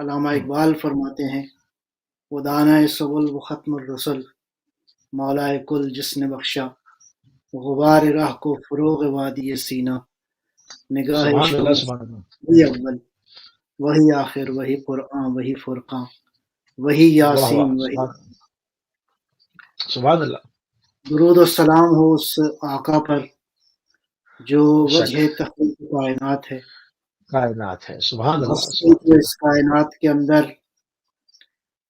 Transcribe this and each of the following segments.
علامہ اقبال فرماتے ہیں وہ دانۂ سبل و ختم الرسل مولائے کل جس نے بخشا غبار راہ کو فروغ وادی سینہ نگاہ سبحان اللہ شمس سبحان اللہ وہی اول وہی آخر وہی قرآن وہی فرقان وہی واہ یاسین واہ وہی سبحان اللہ درود و سلام ہو اس آقا پر جو بے شک وجہ تخلیق کائنات ہے کائنات ہے سبحان اللہ ہستی سبحان جو اس کائنات کے اندر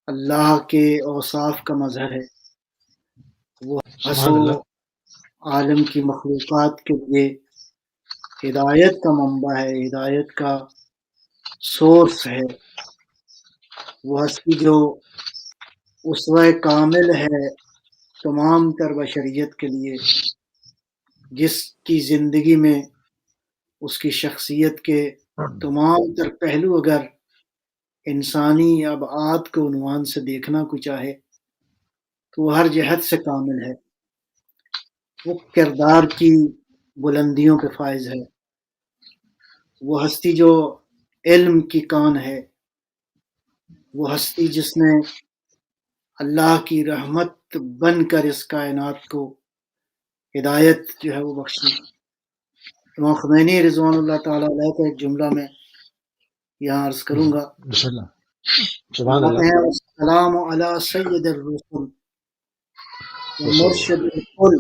اللہ کے اوصاف کا مظہر ہے وہ سبحان حسو اللہ عالم کی مخلوقات کے لیے ہدایت کا منبع ہے ہدایت کا سورس ہے وہ ہستی جو اسوہ کامل ہے تمام تر بشریت کے لیے جس کی زندگی میں اس کی شخصیت کے تمام تر پہلو اگر انسانی ابعاد کو عنوان سے دیکھنا کو چاہے تو وہ ہر جہت سے کامل ہے وہ کردار کی بلندیوں پہ فائز ہے وہ ہستی جو علم کی کان ہے وہ ہستی جس نے اللہ کی رحمت بن کر اس کائنات کو ہدایت جو ہے وہ بخشی امام خمینی رضوان اللہ تعالیٰ علیہ کا ایک جملہ میں یہاں عرض کروں گا بسم اللہ سبحان اللہ ہیں السلام علی سید الرسل ومرشد الکل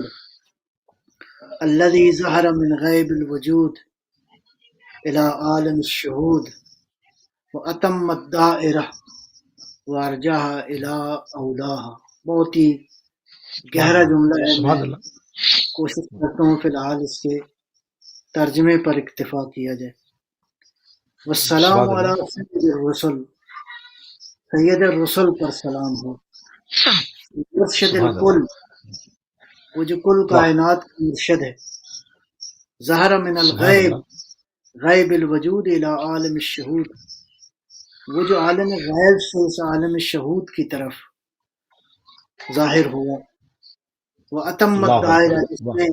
الذي ظهر من غیب الوجود الى عالم الشہود واتم الدائرہ وارجاها الى اولاها بہت ہی گہرا جملہ ہے سبحان میں اللہ کوشش کرتا ہوں فی الحال اس کے ترجمے پر اکتفا کیا جائے والسلام سبحان علی اللہ سید الرسل سید الرسل پر سلام ہو مرشد سبحان الکل اللہ وہ جو کل واہ کائنات کا مرشد ہے ظہر من سبحان الغیب اللہ غیب الوجود الى عالم الشہود وہ جو عالم غیب سے اس عالم شہود کی طرف ظاہر ہوا وہ اتم اللہ الدائرہ اکبر جس واہ نے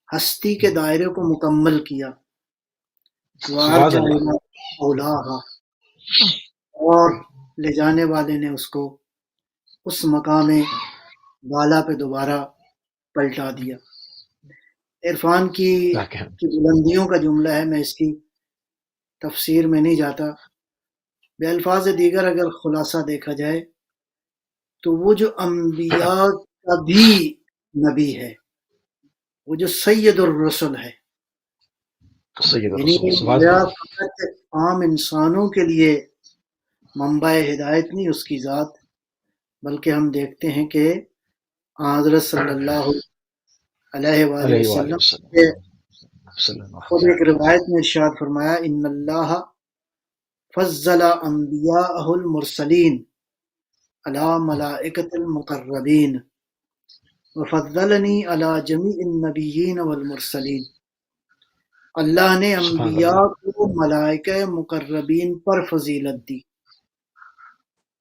ہستی کے دائرے کو مکمل کیا سبحان وارجع اللہ الی اولاہا اور لے جانے والے نے اس کو اس مقام بالا پہ دوبارہ پلٹا دیا عرفان کی کیا کہنا بلندیوں کا جملہ ہے میں اس کی تفسیر میں نہیں جاتا بے الفاظ دیگر اگر خلاصہ دیکھا جائے تو وہ جو انبیاء کا بھی نبی ہے وہ جو سید الرسل ہے سید یعنی الرسول سبحان گویا اللہ فقط عام انسانوں کے لیے منبع ہدایت نہیں اس کی ذات بلکہ ہم دیکھتے ہیں کہ حضرت صلی اللہ علیہ وآلہ علیہ وآلہ وسلم وسلم کے صلی اللہ خود علیہ ایک روایت میں ارشاد فرمایا ان اللہ فضل انبیاءہ المرسلین علی ملائکۃ المقربین وفضلنی علی جمیع النبیین والمرسلین اللہ نے سبحان انبیاء اللہ کو ملائکہ مقربین پر فضیلت دی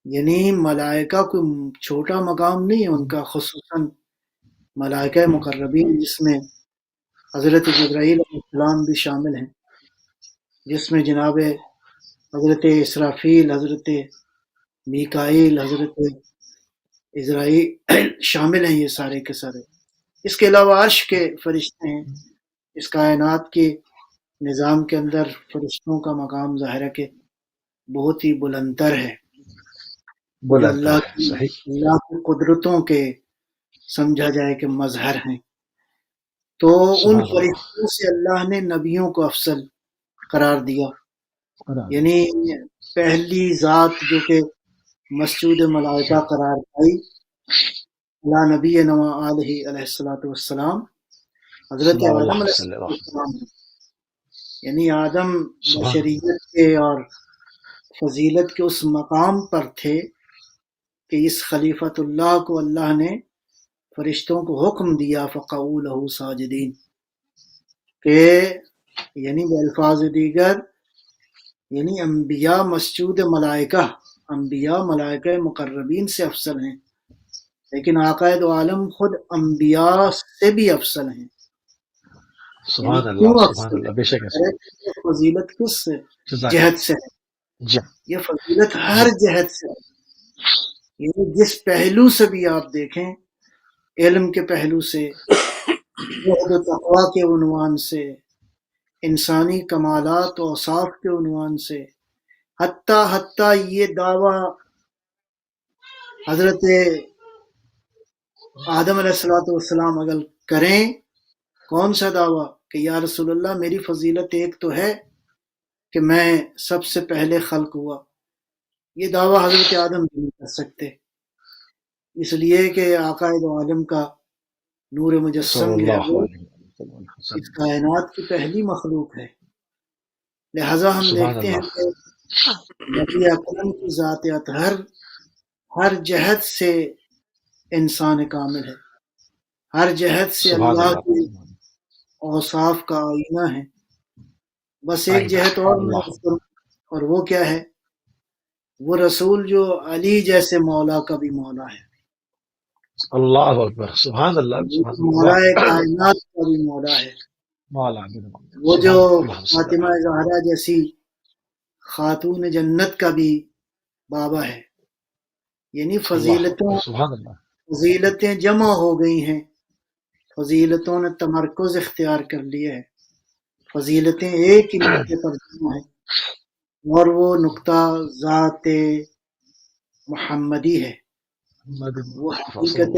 یعنی ملائکہ کوئی چھوٹا مقام نہیں ہے ان کا خصوصاً ملائکہ مقربین جس میں حضرت جبرائیل علیہ السلام بھی شامل ہیں جس میں جناب حضرت اسرافیل حضرت میکائیل حضرت عزرائیل شامل ہیں یہ سارے کے سارے اس کے علاوہ عرش کے فرشتے ہیں اس کائنات کے نظام کے اندر فرشتوں کا مقام ظاہر ہے کہ بہت ہی بلندر ہے جو بلند اللہ ہے صحیح اللہ کی قدرتوں کے سمجھا جائے کہ مظہر ہیں تو ان سبحان اللہ فرشتوں سے اللہ نے نبیوں کو افضل قرار دیا قرآن یعنی پہلی ذات جو کہ مسجود ملائکہ قرار پائی اللہ نبی نوا علیہ الصلوۃ والسلام حضرت صلی آدم اللہ علیہ صلی اللہ السلام یعنی آدم سبحان بشریت کے اور فضیلت کے اس مقام پر تھے کہ اس خلیفۃ اللہ کو اللہ نے فرشتوں کو حکم دیا فقعوا لہ ساجدین کہ یعنی بالفاظ دیگر یعنی انبیاء مسجود ملائکہ انبیاء ملائکہ مقربین سے افضل ہیں لیکن آقائد عالم خود انبیاء سے بھی افضل ہیں یعنی سبحان کیوں اللہ سبحان افضل اللہ بے شک ایسا ہے فضیلت کس جزاک جہت سے ہے جی یہ فضیلت ہر جہت سے، یہ جس پہلو سے بھی آپ دیکھیں، علم کے پہلو سے، زہد و تقویٰ کے عنوان سے، انسانی کمالات و اوصاف کے عنوان سے، حتیٰ یہ دعویٰ حضرت آدم علیہ السلام اگر کریں، کون سا دعویٰ کہ یا رسول اللہ میری فضیلت ایک تو ہے کہ میں سب سے پہلے خلق ہوا، یہ دعویٰ حضرت آدم نہیں کر سکتے، اس لیے کہ آقا دو عالم کا نور صلی مجسم جو ہے اللہ وہ علیہ وسلم. اس کائنات کی پہلی مخلوق ہے، لہذا ہم سبحان دیکھتے ہیں اللہ. کہ نبی اکرم کی ذات اطہر ہر جہت سے انسان کامل ہے، ہر جہت سے سبحان اللہ اللہ. کے اوصاف کا آئینہ ہے، بس ایک آئینہ. جہت اور میں اللہ عرض کروں، اور وہ کیا ہے؟ وہ رسول جو علی جیسے مولا کا بھی مولا ہے، اللہ اکبر. سبحان اللہ. سبحان اللہ. مولا واہ. کائنات کا بھی مولا ہے، مولا. وہ جو سبحان اللہ. فاطمہ زہرا جیسی خاتون جنت کا بھی بابا ہے، یعنی اللہ. سبحان اللہ. فضیلتیں جمع ہو گئی ہیں، فضیلتوں نے تمرکز اختیار کر لیا ہے، فضیلتیں ایک ہی نقطے پر جمع ہیں، اور وہ نقطہ ذات محمدی ہے، وہ حقیقت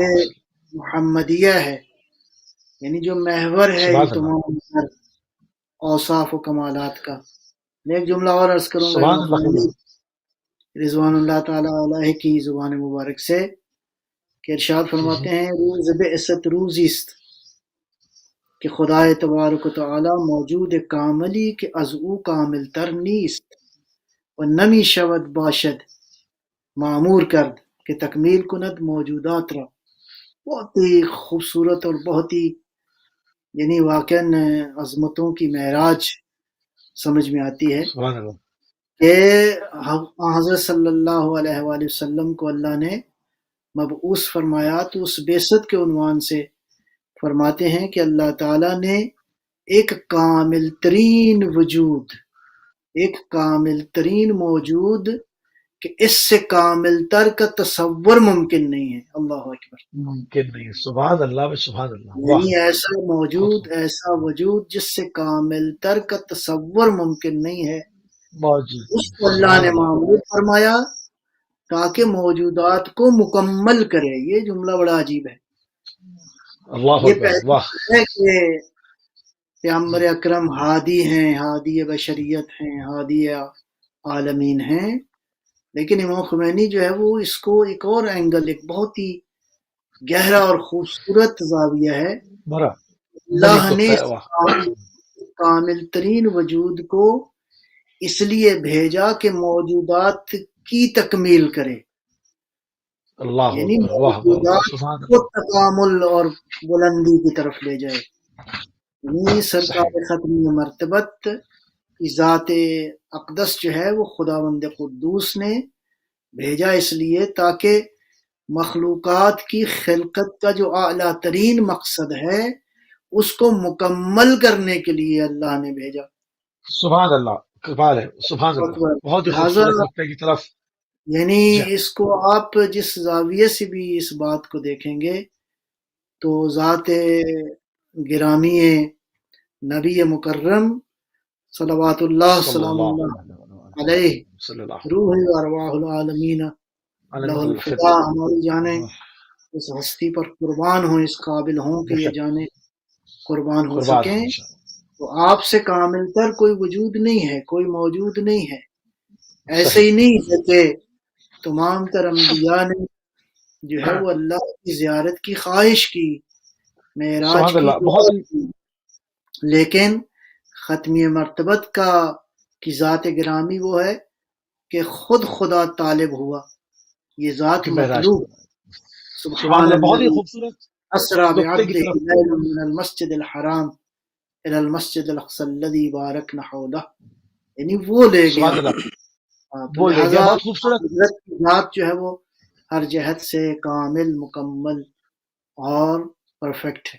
محمدیہ ہے، یعنی جو محور ہے ان تمام اوصاف و کمالات کا. میں ایک جملہ اور عرض کروں گا سبحان اللہ. رضوان اللہ تعالیٰ علیہ کی زبان مبارک سے کہ ارشاد فرماتے ہیں روز بعثت روزی است کہ خدای تبارک و تعالی موجود کاملی کہ از او کامل تر نیست و نمی شود باشد معمور کرد کہ تکمیل کند موجودات را. بہت ہی خوبصورت اور بہت ہی یعنی واقعاً عظمتوں کی معراج سمجھ میں آتی ہے سبحان اللہ. کہ حضرت صلی اللہ علیہ وآلہ وسلم کو اللہ نے مبعوث فرمایا تو اس بعثت کے عنوان سے فرماتے ہیں کہ اللہ تعالیٰ نے ایک کامل ترین وجود، ایک کامل ترین موجود کہ اس سے کامل تر کا تصور ممکن نہیں ہے. اللہ اکبر. ممکن نہیں. سبحان اللہ. سبحان اللہ. یعنی ایسا موجود، ایسا وجود جس سے کامل تر کا تصور ممکن نہیں ہے، موجود اس کو اللہ نے معمول فرمایا تاکہ موجودات کو مکمل کرے. یہ جملہ بڑا عجیب ہے. اللہ یہ اکبر. پہلے ہے کہ پیغمبر اکرم ہادی ہیں، ہادی بشریت ہیں، ہادی عالمین ہیں، لیکن امام خمینی جو ہے وہ اس کو ایک اور اینگل، ایک بہت ہی گہرا اور خوبصورت زاویہ ہے. اللہ نے کامل ترین وجود کو اس لیے بھیجا کہ موجودات کی تکمیل کرے، اللہ یعنی موجودات کو تکامل اور بلندی کی طرف لے جائے. یعنی سرکار ختم مرتبت کی ذات اقدس جو ہے وہ خداوند قدوس نے بھیجا اس لیے تاکہ مخلوقات کی خلقت کا جو اعلیٰ ترین مقصد ہے اس کو مکمل کرنے کے لیے اللہ نے بھیجا. سبحان اللہ. سبحان اللہ. بہت ہی خوبصورت نقطے کی طرف. یعنی اس کو آپ جس زاویے سے بھی اس بات کو دیکھیں گے تو ذات گرامی نبی مکرم صلوات اللہ سلام اللہ علیہ روح ارواح العالمین لہ الفدا، ہماری جانیں اس ہستی پر قربان ہوں، اس قابل ہوں کہ یہ جانیں قربان ہو سکیں. تو آپ سے کامل تر کوئی وجود نہیں ہے، کوئی موجود نہیں ہے. ایسے ہی نہیں ہے کہ تمام تر انبیاء نے جو ہے وہ اللہ کی زیارت کی خواہش کی، معراج کی، لیکن ختمی مرتبت کی ذات گرامی وہ ہے کہ خود خدا طالب ہوا، یہ ذات مطلوب. سبحان اللہ. بہت ہی خوبصورت. اسرا بعبده ليلا من المسجد الحرام الى المسجد الاقصى الذي باركنا حوله، یعنی وہ لے گیا. بہت خوبصورت ذات جو ہے وہ ہر جہت سے کامل، مکمل اور پرفیکٹ ہے.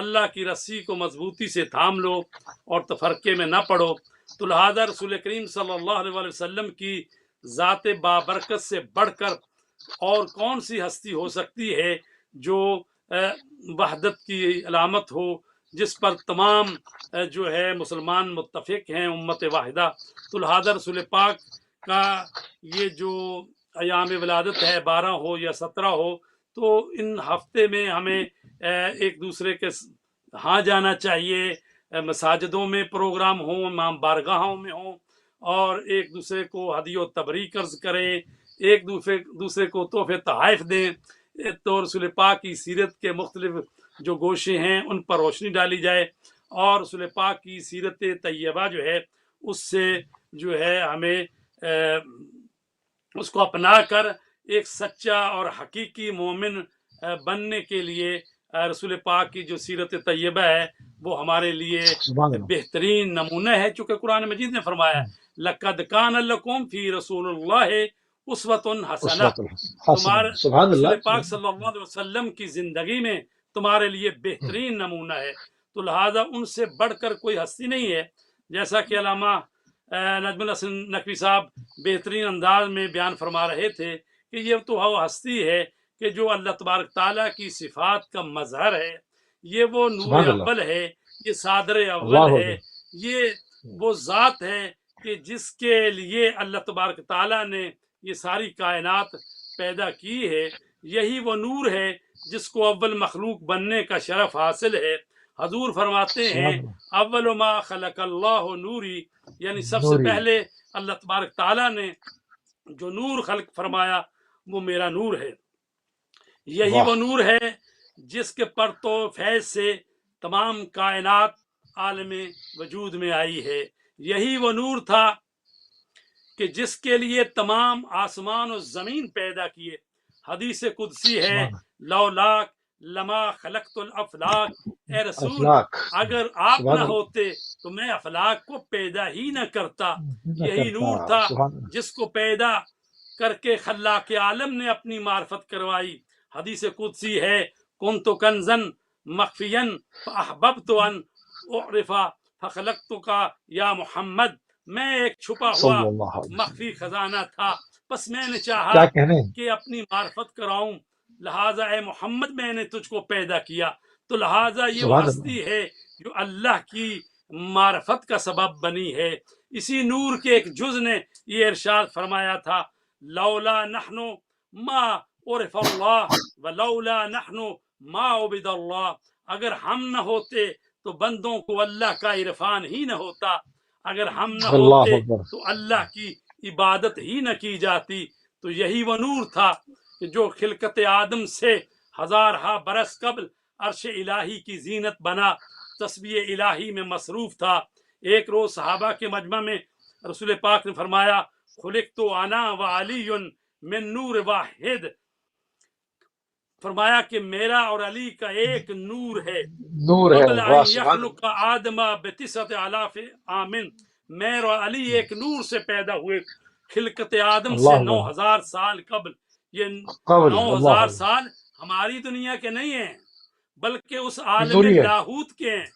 اللہ کی رسی کو مضبوطی سے تھام لو اور تفرقے میں نہ پڑو۔ تو لہذا رسول کریم صلی اللہ علیہ وسلم کی ذات بابرکت سے بڑھ کر اور کون سی ہستی ہو سکتی ہے جو وحدت کی علامت ہو، جس پر تمام جو ہے مسلمان متفق ہیں، امت واحدہ۔ تو لہذا رسول پاک کا یہ جو ایام ولادت ہے 12 ہو یا 17 ہو، تو ان ہفتے میں ہمیں ایک دوسرے کے ہاں جانا چاہیے، مساجدوں میں پروگرام ہوں، امام بارگاہوں میں ہوں، اور ایک دوسرے کو ہدیہ و تبریک عرض کریں، ایک دوسرے کو تحفے تحائف دیں۔ تو رسول پاک کی سیرت کے مختلف جو گوشے ہیں ان پر روشنی ڈالی جائے، اور رسول پاک کی سیرت طیبہ جو ہے اس سے جو ہے ہمیں اس کو اپنا کر ایک سچا اور حقیقی مومن بننے کے لیے رسول پاک کی جو سیرت طیبہ ہے وہ ہمارے لیے سبحان اللہ، بہترین نمونہ ہے، چونکہ قرآن مجید نے فرمایا لَقَدْ كَانَ لَكُمْ فِي رَسُولِ اللَّهِ أُسْوَةٌ حَسَنَةٌ، اسوۃ الحسنہ، تمہارے سبحان رسول اللہ، پاک صلی اللہ علیہ وسلم کی زندگی میں تمہارے لیے بہترین نمونہ ہے۔ تو لہٰذا ان سے بڑھ کر کوئی ہستی نہیں ہے، جیسا کہ علامہ نجم الحسن نقوی صاحب بہترین انداز میں بیان فرما رہے تھے کہ یہ تو وہ ہستی ہے کہ جو اللہ تبارک تعالیٰ کی صفات کا مظہر ہے، یہ وہ نور سبحان اللہ، اول ہے، یہ صادر اول اللہ ہے، یہ وہ ذات ہے کہ جس کے لیے اللہ تبارک تعالیٰ نے یہ ساری کائنات پیدا کی ہے، یہی وہ نور ہے جس کو اول مخلوق بننے کا شرف حاصل ہے۔ حضور فرماتے ہیں سبحان اللہ، اول ما خلق اللہ نوری، یعنی سب سے نوری، پہلے اللہ تبارک تعالیٰ نے جو نور خلق فرمایا وہ میرا نور ہے۔ یہی واہ، وہ نور ہے جس کے پرتو فیض سے تمام کائنات عالم وجود میں آئی ہے۔ یہی وہ نور تھا کہ جس کے لیے تمام آسمان و زمین پیدا کیے۔ حدیث قدسی ہے سبحان لولاک لما خلقت الافلاک، اے رسول افلاک، اگر آپ سبحان نہ اللہ، ہوتے تو میں افلاک کو پیدا ہی نہ کرتا۔ نہ یہی کرتا، نور تھا سبحان اللہ، جس کو پیدا کر کے خلاق عالم نے اپنی معرفت کروائی۔ حدیث قدسی ہے کنت کنزن مخفین فاحببت ان اعرف فخلقتک یا محمد، میں ایک چھپا ہوا صلی اللہ علیہ وسلم، مخفی خزانہ تھا، بس میں نے کیا چاہا کہنے، کہ اپنی معرفت کراؤں، لہٰذا اے محمد میں نے تجھ کو پیدا کیا۔ تو لہٰذا یہ وہ سبحان اللہ، ہستی ہے جو اللہ کی معرفت کا سبب بنی ہے۔ اسی نور کے ایک جز نے یہ ارشاد فرمایا تھا لولا نحن ما عرف اللہ ولولا نحن ما عبد اللہ، اگر ہم نہ ہوتے تو بندوں کو اللہ کا عرفان ہی نہ ہوتا، اگر ہم نہ اللہ ہوتے اکبر، تو اللہ کی عبادت ہی نہ کی جاتی۔ تو یہی وہ نور تھا کہ جو خلقت آدم سے ہزارہا برس قبل عرش الہی کی زینت بنا، تسبیح الہی میں مصروف تھا۔ ایک روز صحابہ کے مجمع میں رسول پاک نے فرمایا خلقت انا و علی من نور واحد، فرمایا کہ میرا اور علی کا ایک نور ہے، نور ہے، قبل واہ ان سبحان اللہ، یخلق آدم بتسعۃ آلاف عام، میں اور علی ایک نور سے پیدا ہوئے خلقت آدم سے اللہ 9000 سال قبل۔ یہ قبل، 9000 اللہ سال ہماری دنیا کے نہیں ہیں بلکہ اس عالم نوری ہے، لاہوت کے ہیں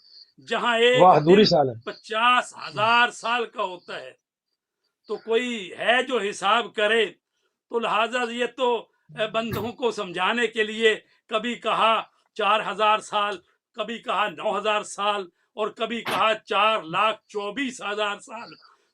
جہاں ایک واہ نوری دن سال ہے، 50,000 سال کا ہوتا ہے۔ تو کوئی ہے جو حساب کرے؟ تو لہٰذا یہ تو بندوں کو سمجھانے کے لیے کبھی کہا 4000 سال، کبھی کہا 9000 سال، اور کبھی کہا 4,24,000 سال۔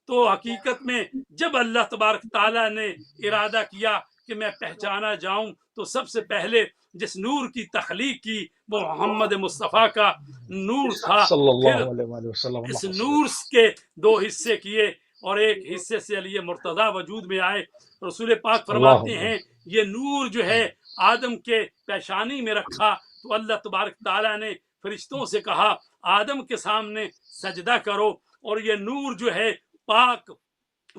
تو حقیقت میں جب اللہ تبارک تعالیٰ نے ارادہ کیا کہ میں پہچانا جاؤں تو سب سے پہلے جس نور کی تخلیق کی وہ محمد مصطفیٰ کا نور تھا۔ صلی اللہ پھر علیہ وآلہ وسلم، اس اللہ نور کے 2 حصے کیے اور ایک حصے سے علی مرتضیٰ وجود میں آئے۔ رسول پاک فرماتے اللہ، ہیں یہ نور جو ہے آدم کے پیشانی میں رکھا تو اللہ تبارک تعالیٰ نے فرشتوں سے کہا آدم کے سامنے سجدہ کرو، اور یہ نور جو ہے پاک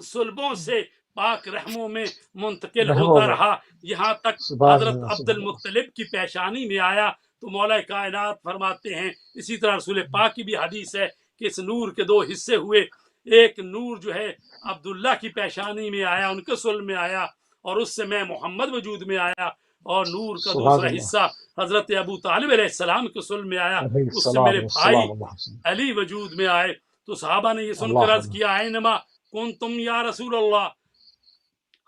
صلبوں سے پاک رحموں میں منتقل رحموں ہوتا میں، رہا یہاں تک سبحان حضرت اللہ، عبد سبحان اللہ، المطلب کی پیشانی میں آیا تو مولا کائنات فرماتے ہیں، اسی طرح رسول پاک کی بھی حدیث ہے کہ اس نور کے 2 حصے ہوئے، ایک نور جو ہے عبداللہ کی پیشانی میں آیا، ان کے صلب میں آیا، اور اس سے میں محمد وجود میں آیا۔ اور نور کا سبحان دوسرا اللہ حصہ حضرت ابو طالب علیہ السلام کے صلب میں آیا، علیہ اس سے السلام میرے بھائی والسلام اللہ علی وجود میں آئے۔ تو صحابہ نے یہ سن کر اللہ عرض کیا اینما کنتم یا رسول اللہ،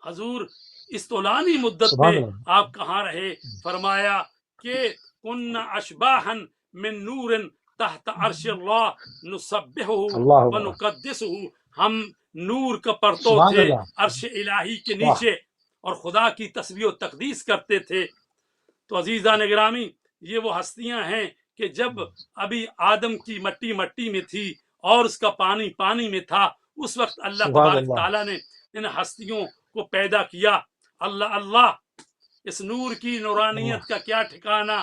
حضور اس طولانی مدت سبحان میں اللہ آپ کہاں رہے؟ فرمایا کہ کن اشباحا من نور تحت عرش اللہ نسبحہ اللہ اکبر ونقدسہ، ہم نور کا پرتو سبحان تھے اللہ عرش الہی کے واہ نیچے، اور خدا کی تسبیح و تقدیس کرتے تھے۔ تو عزیزان گرامی، یہ وہ ہستیاں ہیں کہ جب ابھی آدم کی مٹی مٹی میں تھی اور اس کا پانی پانی میں تھا، اس وقت اللہ سبحان تبارک اللہ تعالیٰ نے ان ہستیوں کو پیدا کیا۔ اللہ اللہ، اس نور کی اللہ نورانیت کا کیا ٹھکانہ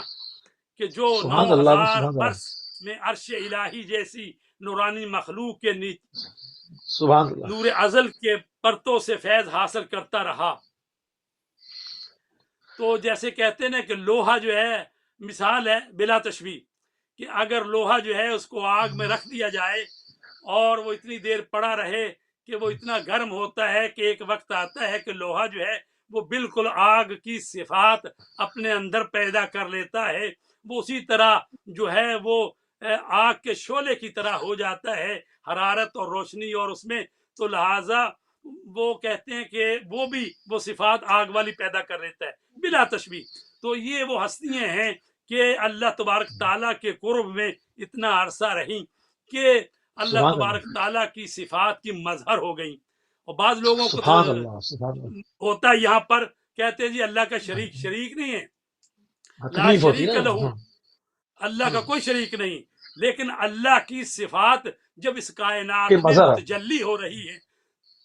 کہ جو سبحان اللہ 9000 سبحان اللہ برس میں عرش الہی جیسی نورانی مخلوق کے سبحان اللہ نور ازل کے پرتوں سے فیض حاصل کرتا رہا۔ تو جیسے کہتے ہیں نا کہ لوہا جو ہے مثال ہے بلا تشبیہ، کہ اگر لوہا جو ہے اس کو آگ میں رکھ دیا جائے اور وہ اتنی دیر پڑا رہے کہ وہ اتنا گرم ہوتا ہے کہ ایک وقت آتا ہے کہ لوہا جو ہے وہ بالکل آگ کی صفات اپنے اندر پیدا کر لیتا ہے، وہ اسی طرح جو ہے وہ آگ کے شعلے کی طرح ہو جاتا ہے، حرارت اور روشنی اور اس میں، تو لہٰذا وہ کہتے ہیں کہ وہ بھی وہ صفات آگ والی پیدا کر لیتا ہے بلا تشبیہ۔ تو یہ وہ ہستیاں ہیں کہ اللہ تبارک تعالیٰ کے قرب میں اتنا عرصہ رہیں کہ اللہ سبحان تبارک اللہ تعالیٰ کی صفات کی مظہر ہو گئیں۔ اور بعض لوگوں کو تو سبحان اللہ سبحان اللہ ہوتا ہے یہاں پر کہتے ہیں جی اللہ کا شریک نہیں ہے، لا تکلیف ہوتی شریک ہے نا لہو، اللہ کا کوئی شریک نہیں، لیکن اللہ کی صفات جب اس کائنات کہ میں مظہر ہے متجلی ہو رہی ہے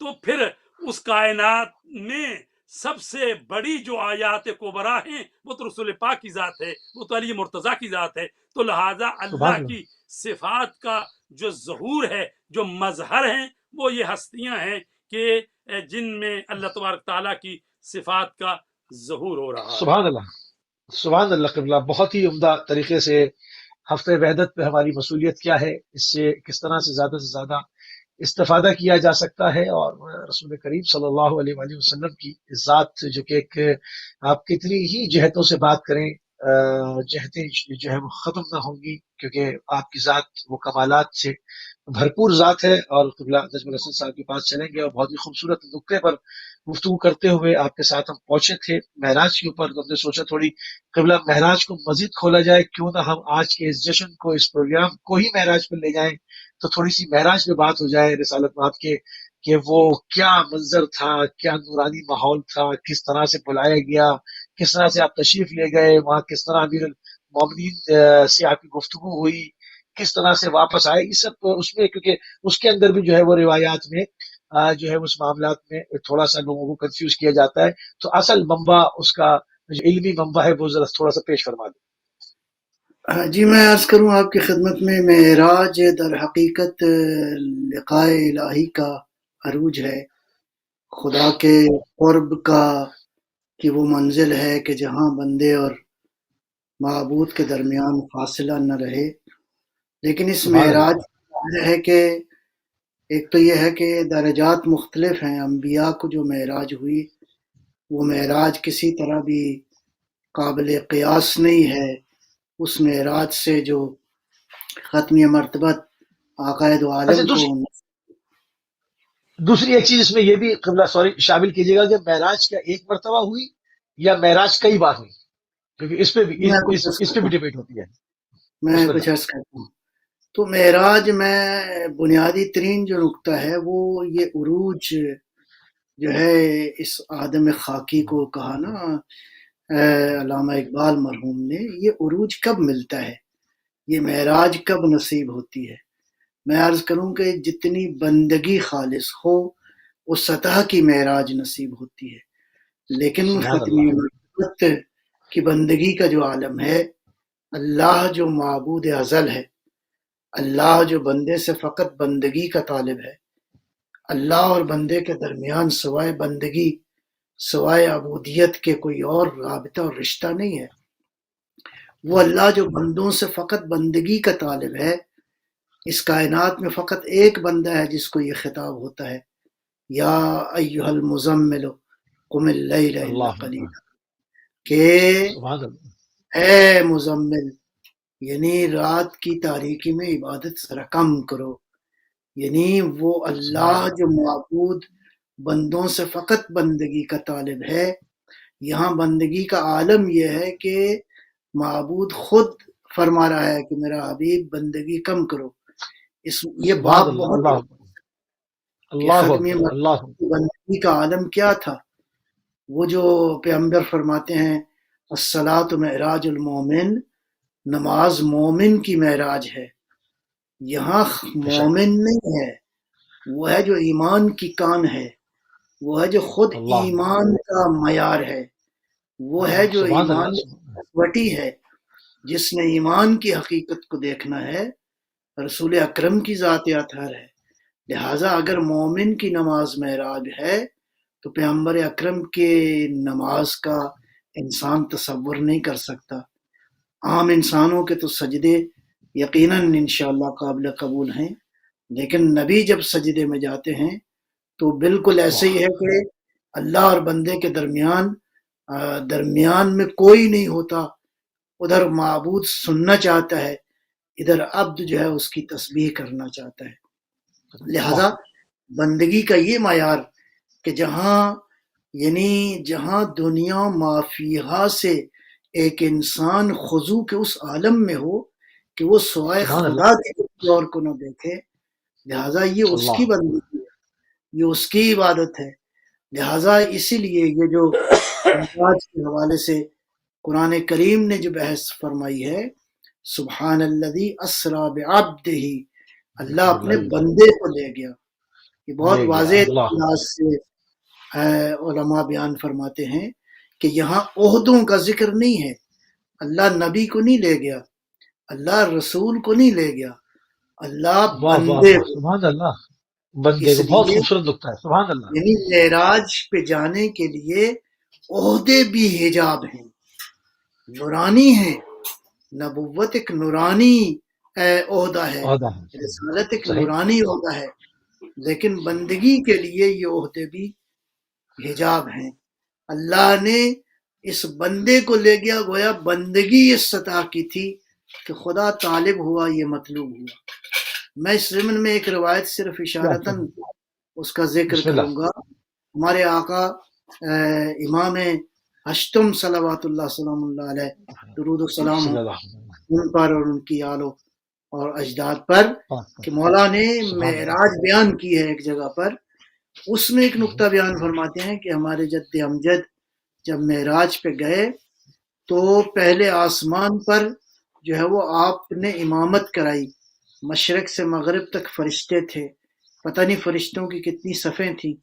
تو پھر اس کائنات میں سب سے بڑی جو آیات کبرا ہیں وہ تو رسول پاک کی ذات ہے، وہ تو علی مرتضیٰ کی ذات ہے۔ تو لہٰذا سبحان اللہ اللہ کی صفات کا جو ظہور ہے، جو مظہر ہیں، وہ یہ ہستیاں ہیں کہ جن میں اللہ تبارک تعالیٰ کی صفات کا ظہور ہو رہا ہے۔ سبحان اللہ سبحان اللہ قبلہ، بہت ہی عمدہ طریقے سے ہفتہ وحدت پہ ہماری مصولیت کیا ہے، اس سے کس طرح سے زیادہ استفادہ کیا جا سکتا ہے، اور رسول کریم صلی اللہ علیہ وآلہ وسلم کی ذات جو کہ ایک آپ کتنی ہی جہتوں سے بات کریں جہتیں جو ہے وہ ختم نہ ہوں گی، کیونکہ آپ کی ذات وہ کمالات سے بھرپور ذات ہے۔ اور قبلہ نجم الحسن صاحب کے پاس چلیں گے اور بہت ہی خوبصورت نقطے پر گفتگو کرتے ہوئے آپ کے ساتھ ہم پہنچے تھے معراج کے اوپر، تو ہم نے سوچا تھوڑی قبلہ معراج کو مزید کھولا جائے، کیوں نہ ہم آج کے اس جشن کو، اس پروگرام کو ہی معراج پر لے جائیں، تو تھوڑی سی معراج پہ بات ہو جائے رسالت آپ کے، کہ وہ کیا منظر تھا، کیا نورانی ماحول تھا، کس طرح سے بلایا گیا، کس طرح سے آپ تشریف لے گئے وہاں، کس طرح امیر المومنین سے آپ کی گفتگو ہوئی، کس طرح سے واپس آئے، یہ سب اس میں، کیونکہ اس کے اندر بھی جو ہے وہ روایات میں جو ہے اس معاملات میں تھوڑا سا لوگوں کو کنفیوز کیا جاتا ہے، تو اصل منبع اس کا جو علمی منبع ہے وہ ذرا تھوڑا سا پیش فرما دیں۔ جی میں عرض کروں آپ کی خدمت میں، معراج در حقیقت لقاء الہی کا عروج ہے، خدا کے قرب کا کہ وہ منزل ہے کہ جہاں بندے اور معبود کے درمیان فاصلہ نہ رہے۔ لیکن اس سبحان اللہ معراج ہے کہ ایک تو یہ ہے کہ درجات مختلف ہیں، انبیاء کو جو معراج ہوئی وہ معراج کسی طرح بھی قابل قیاس نہیں ہے اس معراج سے جو ختمی مرتبت آقائد اچھا عالم کو۔ دوسری ایک چیز اس میں یہ بھی قبلہ شامل کیجیے گا کہ معراج کیا ایک مرتبہ ہوئی یا معراج کئی بار ہوئی، کیونکہ اس پہ بھی اس پہ بھی ڈیبیٹ ہوتی ہے۔ میں کچھ عرض کرتا ہوں، تو معراج میں بنیادی ترین جو نقطہ ہے وہ یہ عروج جو ہے اس آدم خاکی کو کہا نا علامہ اقبال مرحوم نے، یہ عروج کب ملتا ہے، یہ معراج کب نصیب ہوتی ہے۔ میں عرض کروں کہ جتنی بندگی خالص ہو اس سطح کی معراج نصیب ہوتی ہے، لیکن ختمی مرتبت کی بندگی کا جو عالم ہے، اللہ جو معبود ازل ہے، اللہ جو بندے سے فقط بندگی کا طالب ہے، اللہ اور بندے کے درمیان سوائے بندگی، سوائے عبودیت کے کوئی اور رابطہ اور رشتہ نہیں ہے، وہ اللہ جو بندوں سے فقط بندگی کا طالب ہے۔ اس کائنات میں فقط ایک بندہ ہے جس کو یہ خطاب ہوتا ہے، یا ایھا المزمل قم اللیل الا قلیلا، کہ سبحان اللہ اے مزمل، یعنی رات کی تاریکی میں عبادت ذرا کم کرو. یعنی وہ سبحان اللہ اللہ جو معبود بندوں سے فقط بندگی کا طالب ہے، یہاں بندگی کا عالم یہ ہے کہ معبود خود فرما رہا ہے کہ میرا حبیب بندگی کم کرو. یہ سبحان باپ اللہ بہت اللہ کہ اللہ ختمی اکبر اللہ بندگی کا عالم کیا تھا. وہ جو پیغمبر فرماتے ہیں الصلاۃ معراج المومن، نماز مومن کی معراج ہے. یہاں بے شک مومن نہیں ہے، وہ ہے جو ایمان کی کان ہے، وہ ہے جو خود اللہ ایمان کا معیار ہے، وہ ہے جو سبحان ایمان اللہ وٹی ہے. جس نے ایمان کی حقیقت کو دیکھنا ہے رسول اکرم کی ذات اطہر ہے. لہٰذا اگر مومن کی نماز معراج ہے تو پیغمبر اکرم کے نماز کا انسان تصور نہیں کر سکتا. عام انسانوں کے تو سجدے یقیناً انشاءاللہ قابل قبول ہیں، لیکن نبی جب سجدے میں جاتے ہیں تو بالکل ایسے ہی واہ ہے کہ اللہ اور بندے کے درمیان میں کوئی نہیں ہوتا. ادھر معبود سننا چاہتا ہے، ادھر عبد جو ہے اس کی تسبیح کرنا چاہتا ہے. لہذا واہ بندگی کا یہ معیار کہ جہاں دنیا مافیہا سے ایک انسان خضوع کے اس عالم میں ہو کہ وہ سوائے سبحان خدا اللہ کے کسی اور کو نہ دیکھے. لہذا یہ اس اللہ کی بندگی ہے، یہ اس کی عبادت ہے. لہذا اسی لیے یہ جو معراج کے حوالے سے قرآن کریم نے جو بحث فرمائی ہے سبحان الذی اسریٰ بعبدہ، اللہ اپنے بندے کو لے گیا. یہ بہت لے گیا واضح اللہ انداز سے علماء بیان فرماتے ہیں کہ یہاں عہدوں کا ذکر نہیں ہے. اللہ نبی کو نہیں لے گیا، اللہ رسول کو نہیں لے گیا، اللہ واہ واہ بندے واہ کو. سبحان اللہ بندے اس کو بہت لیے خوبصورت لگتا ہے سبحان اللہ یعنی معراج پہ جانے کے لیے عہدے بھی حجاب ہیں، نورانی ہیں. نبوت ایک نورانی عہدہ ہے، عہدہ ہے رسالت ایک صحیح نورانی عہدہ ہے، لیکن بندگی کے لیے یہ عہدے بھی حجاب ہیں. اللہ نے اس بندے کو لے گیا، گویا بندگی اس سطح کی تھی کہ خدا طالب ہوا، یہ مطلوب ہوا. میں اس ضمن میں ایک روایت صرف کیا اشارتاً اس کا ذکر بسم اللہ کروں گا. ہمارے آقا امام ہشتم صلوات اللہ سلام اللہ علیہ، درود و سلام صلی ہو اللہ ان پر اور ان کی آل اور اجداد پر کہ مولا نے سبحان اللہ معراج بیان کی ہے ایک جگہ پر. اس میں ایک نقطہ بیان فرماتے ہیں کہ ہمارے جد امجد جب معراج پہ گئے تو پہلے آسمان پر جو ہے وہ آپ نے امامت کرائی. مشرق سے مغرب تک فرشتے تھے، پتہ نہیں فرشتوں کی کتنی صفیں تھیں.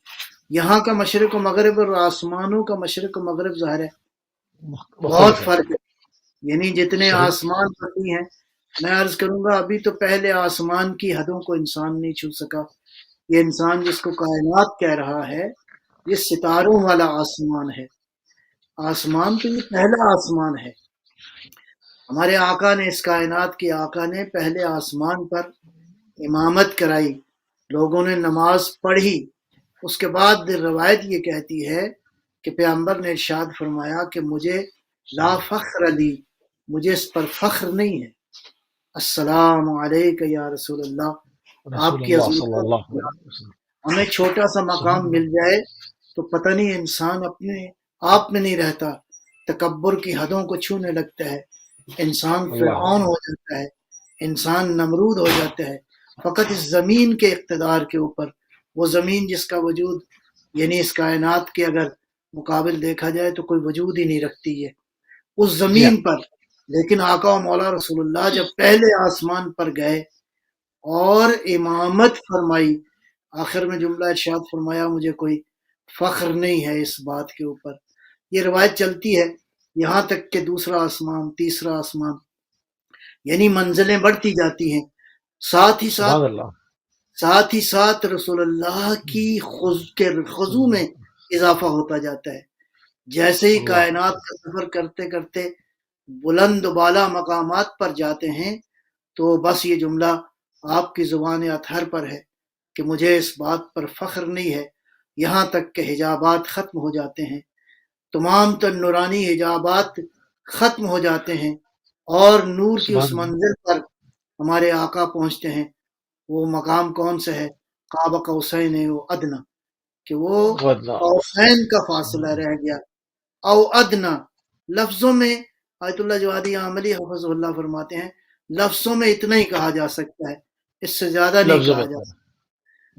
یہاں کا مشرق و مغرب اور آسمانوں کا مشرق و مغرب ظاہر ہے بہت مختلف ہے فرق ہے. یعنی جتنے صحیح آسمان پتی ہیں، میں عرض کروں گا ابھی تو پہلے آسمان کی حدوں کو انسان نہیں چھو سکا. یہ انسان جس کو کائنات کہہ رہا ہے یہ ستاروں والا آسمان ہے. آسمان تو یہ پہلا آسمان ہے. ہمارے آقا نے، اس کائنات کے آقا نے پہلے آسمان پر امامت کرائی، لوگوں نے نماز پڑھی. اس کے بعد روایت یہ کہتی ہے کہ پیغمبر نے ارشاد فرمایا کہ مجھے لا فخر علی، مجھے اس پر فخر نہیں ہے. السلام علیکہ یا رسول اللہ، آپ رسول کی اللہ عظمت صلی کا اللہ علیہ وسلم ہمیں چھوٹا سا مقام سبحان مل اللہ جائے تو پتہ نہیں انسان اپنے آپ میں نہیں رہتا، تکبر کی حدوں کو چھونے لگتا ہے. انسان اللہ فرعون ہو جاتا ہے، انسان نمرود ہو جاتا ہے فقط اس زمین کے اقتدار کے اوپر. وہ زمین جس کا وجود یعنی اس کائنات کے اگر مقابل دیکھا جائے تو کوئی وجود ہی نہیں رکھتی ہے اس جی ہاں زمین پر. لیکن آقا و مولا رسول اللہ جب پہلے آسمان پر گئے اور امامت فرمائی، آخر میں جملہ ارشاد فرمایا مجھے کوئی فخر نہیں ہے اس بات کے اوپر. یہ روایت چلتی ہے یہاں تک کہ دوسرا آسمان، تیسرا آسمان، یعنی منزلیں بڑھتی جاتی ہیں. ساتھ ہی سبحان اللہ ساتھ رسول اللہ کی خضوع میں اضافہ ہوتا جاتا ہے. جیسے ہی اللہ کائنات کا سفر کرتے کرتے بلند و بالا مقامات پر جاتے ہیں تو بس یہ جملہ آپ کی زبان اطہر پر ہے کہ مجھے اس بات پر فخر نہیں ہے، یہاں تک کہ حجابات ختم ہو جاتے ہیں. تمام تر نورانی حجابات ختم ہو جاتے ہیں اور نور کی اس سبحان منزل پر ہمارے آقا پہنچتے ہیں. وہ مقام کون سا ہے؟ قاب قوسین و ادنا، کہ وہ اللہ قوسین کا فاصلہ رہ گیا. او ادنا لفظوں میں آیت اللہ جوادی عاملی حفظ اللہ فرماتے ہیں لفظوں میں اتنا ہی کہا جا سکتا ہے، اس سے زیادہ نہیں لفظوں کہا میں جا سکتا.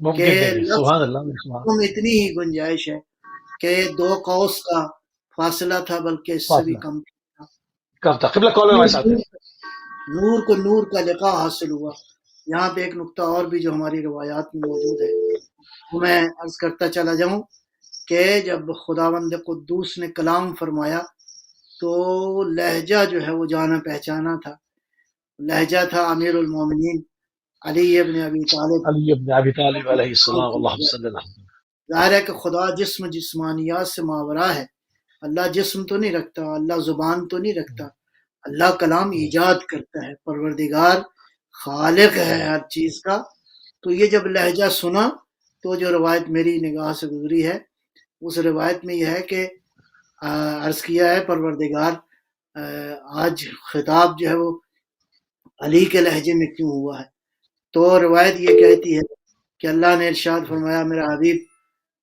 کہ ممکن نہیں ہے. سبحان اللہ سبحان لفظوں میں اتنی ہی گنجائش ہے کہ 2 قوس کا فاصلہ تھا، بلکہ اس سے بھی فاصلہ کم تھا. کب تھا؟ قبلہ کال میں ہمارے ساتھ ہے. نور کو نور کا لقاء حاصل ہوا. یہاں پہ ایک نقطہ اور بھی جو ہماری روایات میں موجود ہے وہ میں عرض کرتا چلا جاؤں کہ جب خداوند قدوس نے کلام فرمایا تو لہجہ جو ہے وہ جانا پہچانا تھا. لہجہ تھا امیر المومنین علی ابن ابی طالب. علی ابن ابی طالب علیہ السلام. اللہم صلی اللہ علیہ وسلم. ظاہر ہے کہ خدا جسمانیات سے ماورا ہے. اللہ جسم تو نہیں رکھتا، اللہ زبان تو نہیں رکھتا، اللہ کلام ایجاد کرتا ہے. پروردگار خالق ہے ہر چیز کا. تو یہ جب لہجہ سنا تو جو روایت میری نگاہ سے گزری ہے اس روایت میں یہ ہے کہ عرض کیا ہے پروردگار آج خطاب جو ہے وہ علی کے لہجے میں کیوں ہوا ہے؟ تو روایت یہ کہتی ہے کہ اللہ نے ارشاد فرمایا میرا حبیب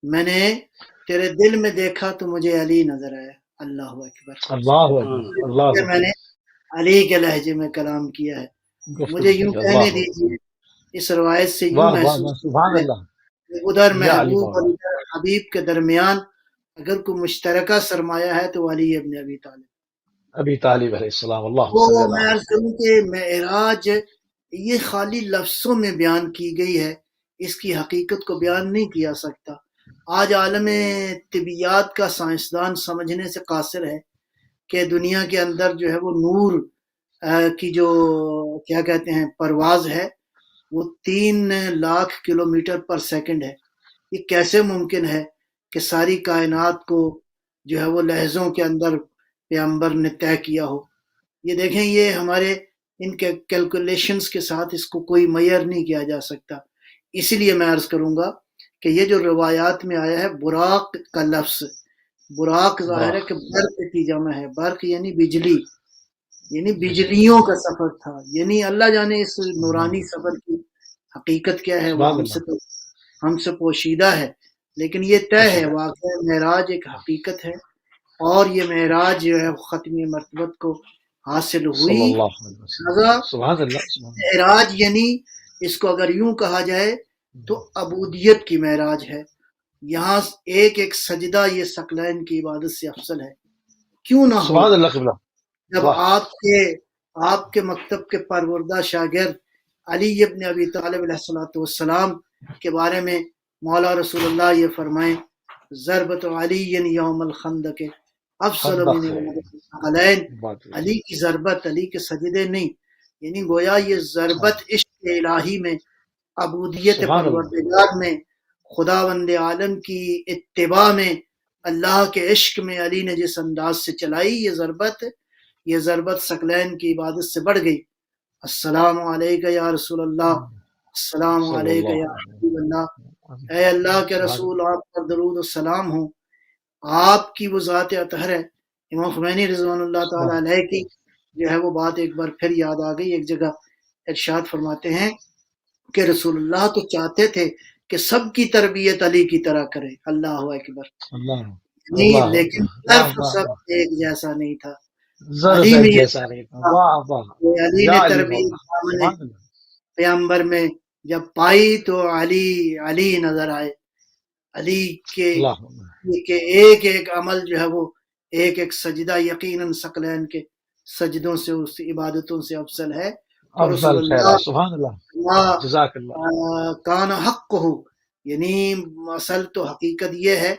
میں نے تیرے دل میں دیکھا تو مجھے علی نظر آیا. اللہ اکبر. اللہ اکبر. اللہ میں اکبر. نے علی کے لہجے میں کلام کیا ہے. گفتگو مجھے یوں کی. کہنے اللہ دیجیے اس روایت سے یوں واہ واہ محسوس واہ. سبحان ہوتا ہے اللہ. کہ ادھر یا علی محبوب اور مولا. ادھر حبیب کے درمیان اگر کوئی مشترکہ سرمایہ ہے تو علی ابن ابی طالب. ابی طالب علیہ السلام. اللہم وہ صلی اللہ میں علیہ عرض کروں کہ معراج یہ خالی لفظوں میں بیان کی گئی ہے، اس کی حقیقت کو بیان نہیں کیا سکتا. آج عالم طبیعیات کا سائنسدان سمجھنے سے قاصر ہے کہ دنیا کے اندر جو ہے وہ نور کی جو کیا کہتے ہیں پرواز ہے وہ 3,00,000 کلومیٹر پر سیکنڈ ہے. یہ کیسے ممکن ہے کہ ساری کائنات کو جو ہے وہ لہجوں کے اندر پیغمبر نے طے کیا ہو؟ یہ دیکھیں یہ ہمارے ان کے کیلکولیشنز کے ساتھ اس کو کوئی معیار نہیں کیا جا سکتا. اسی لیے میں عرض کروں گا کہ یہ جو روایات میں آیا ہے براق کا لفظ، براق ظاہر ہے کہ برق کی جمع ہے. برق یعنی بجلی، یعنی بجلیوں کا سفر تھا. یعنی اللہ جانے اس نورانی سفر کی حقیقت کیا ہے وہ ہم سے پوشیدہ ہے، لیکن یہ طے ہے واقعہ معراج ایک حقیقت ہے اور یہ معراج جو ہے ختمی مرتبت کو حاصل ہوئی. معراج یعنی اس کو اگر یوں کہا جائے تو عبودیت کی معراج ہے. یہاں ایک ایک سجدہ یہ ثقلین کی عبادت سے افضل ہے. کیوں نہ ہو جب آپ کے مکتب کے پروردہ شاگرد علی ابن ابی طالب علیہ السلام کے بارے میں مولا رسول اللہ یہ فرمائیں ضربت علی یوم الخندق افضل من الثقلین. علی کی ضربت، علی کے سجدے نہیں، یعنی گویا یہ ضربت عشق الہی میں، عبودیت پروردگار میں، خداوند عالم کی اتباع میں، اللہ کے عشق میں علی نے جس انداز سے چلائی یہ ضربت ثقلین کی عبادت سے بڑھ گئی. السلام علیکہ یا رسول اللہ، السلام علیکہ یا حبیب اللہ. اے اللہ کے رسول آپ پر درود و سلام ہوں. آپ کی وہ ذات اطہر ہے. امام خمینی رضوان اللہ تعالی علیہ کی جو ہے وہ بات ایک بار پھر یاد آ گئی. ایک جگہ ارشاد فرماتے ہیں کہ رسول اللہ تو چاہتے تھے کہ سب کی تربیت علی کی طرح کرے. اللہ اکبر. نہیں لیکن سب ایک جیسا نہیں تھا. علی میں علی نے تربیت پیغمبر میں جب پائی تو علی نظر آئے. علی کے ایک ایک عمل جو ہے وہ ایک ایک سجدہ یقیناً ثقلین کے سجدوں سے اس عبادتوں سے افضل ہے. رسول اللہ کان حق ہو، یعنی اصل تو حقیقت یہ ہے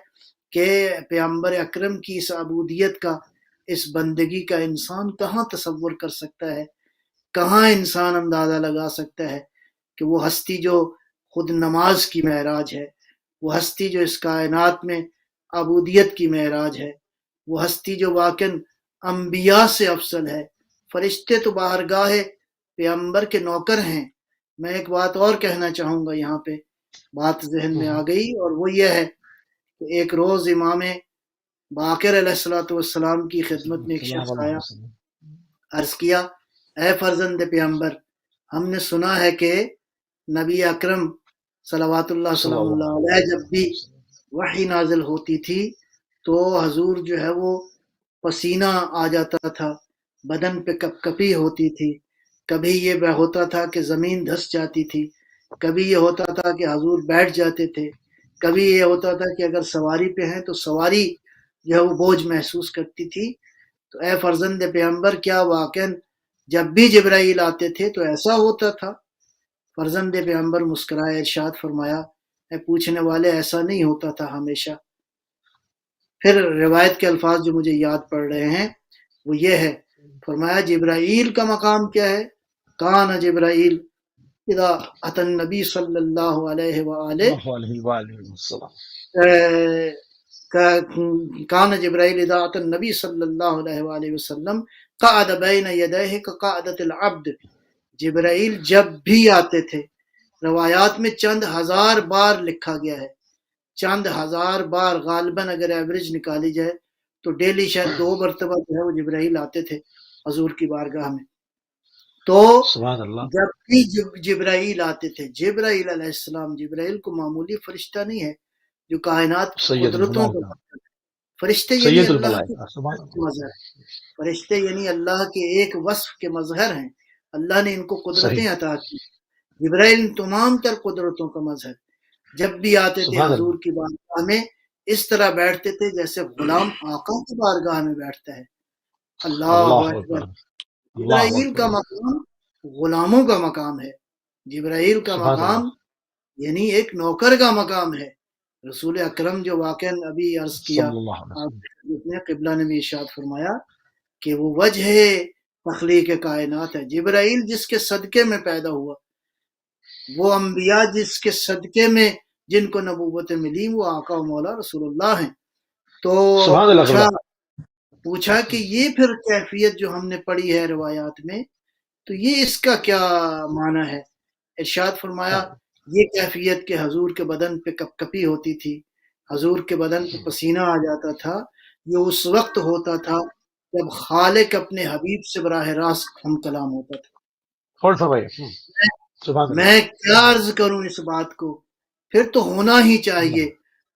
کہ پیغمبر اکرم کی اس عبودیت کا، اس بندگی کا انسان کہاں تصور کر سکتا ہے، کہاں انسان اندازہ لگا سکتا ہے کہ وہ ہستی جو خود نماز کی معراج ہے، وہ ہستی جو اس کائنات میں عبودیت کی معراج ہے، وہ ہستی جو واقعاً انبیاء سے افضل ہے. فرشتے تو بارگاہ پیغمبر کے نوکر ہیں. میں ایک بات اور کہنا چاہوں گا، یہاں پہ بات ذہن میں آ گئی، اور وہ یہ ہے کہ ایک روز امام باقر علیہ کی خدمت میں ایک شخص آیا، عرض کیا اے فرزند پیغمبر، ہم نے سنا ہے کہ نبی اکرم صلوات اللہ سلام اللہ علیہ جب بھی وحی نازل ہوتی تھی تو حضور جو ہے وہ پسینہ آ جاتا تھا، بدن پہ کپ کپی ہوتی تھی، کبھی یہ ہوتا تھا کہ زمین دھس جاتی تھی، کبھی یہ ہوتا تھا کہ حضور بیٹھ جاتے تھے، کبھی یہ ہوتا تھا کہ اگر سواری پہ ہیں تو سواری جو ہے وہ بوجھ محسوس کرتی تھی۔ تو اے فرزند پیغمبر، کیا واقعاً جب بھی جبرائیل آتے تھے تو ایسا ہوتا تھا؟ فرزند پیغمبر مسکرائے ارشاد فرمایا اے پوچھنے والے، ایسا نہیں ہوتا تھا ہمیشہ۔ پھر روایت کے الفاظ جو مجھے یاد پڑ رہے ہیں وہ یہ ہے، فرمایا جبرائیل کا مقام کیا ہے؟ کان جبرائیل اذا اتى النبی صلی اللہ علیہ وآلہ کان جبرائیل اذا اتى النبی صلی اللہ علیہ وآلہ وسلم قعد بین یدیہ کقعدۃ العبد، جبرائیل جب بھی آتے تھے، روایات میں چند ہزار بار لکھا گیا ہے، چند ہزار بار، غالباً اگر ایوریج نکالی جائے تو ڈیلی شاید 2 مرتبہ جو ہے وہ جبرائیل آتے تھے حضور کی بارگاہ میں۔ تو جب بھی جبرائیل آتے تھے، جبرائیل علیہ السلام، جبرائیل کو معمولی فرشتہ نہیں ہے جو کائنات کی قدرتوں کا فرشتے یعنی اللہ کے مظہر، فرشتے یعنی اللہ کے ایک وصف کے مظہر ہیں، اللہ نے ان کو قدرتیں عطا کی، جبرائیل تمام تر قدرتوں کا مظہر۔ جب بھی آتے تھے حضور کی بارگاہ میں اس طرح بیٹھتے تھے جیسے غلام آقا کی بارگاہ میں بیٹھتا ہے۔ اللہ اکبر۔ جبرائیل کا مقام غلاموں کا مقام ہے، جبرائیل کا مقام یعنی ایک نوکر کا مقام ہے۔ رسول اکرم جو واقعاً ابھی عرض کیا، قبلہ نے بھی ارشاد فرمایا کہ وہ وجہ تخلیق کائنات ہے، جبرائیل جس کے صدقے میں پیدا ہوا، وہ انبیاء جس کے صدقے میں جن کو نبوتیں ملی، وہ آقا و مولا رسول اللہ ہیں۔ تو پوچھا کہ یہ پھر کیفیت جو ہم نے پڑھی ہے روایات میں، تو یہ اس کا کیا معنی ہے؟ ارشاد فرمایا یہ کیفیت کہ حضور کے بدن پہ کپ کپی ہوتی تھی، حضور کے بدن پہ پسینہ آ جاتا تھا، یہ اس وقت ہوتا تھا جب خالق اپنے حبیب سے براہ راست ہم کلام ہوتا تھا۔ میں کیا عرض کروں اس بات کو، پھر تو ہونا ہی چاہیے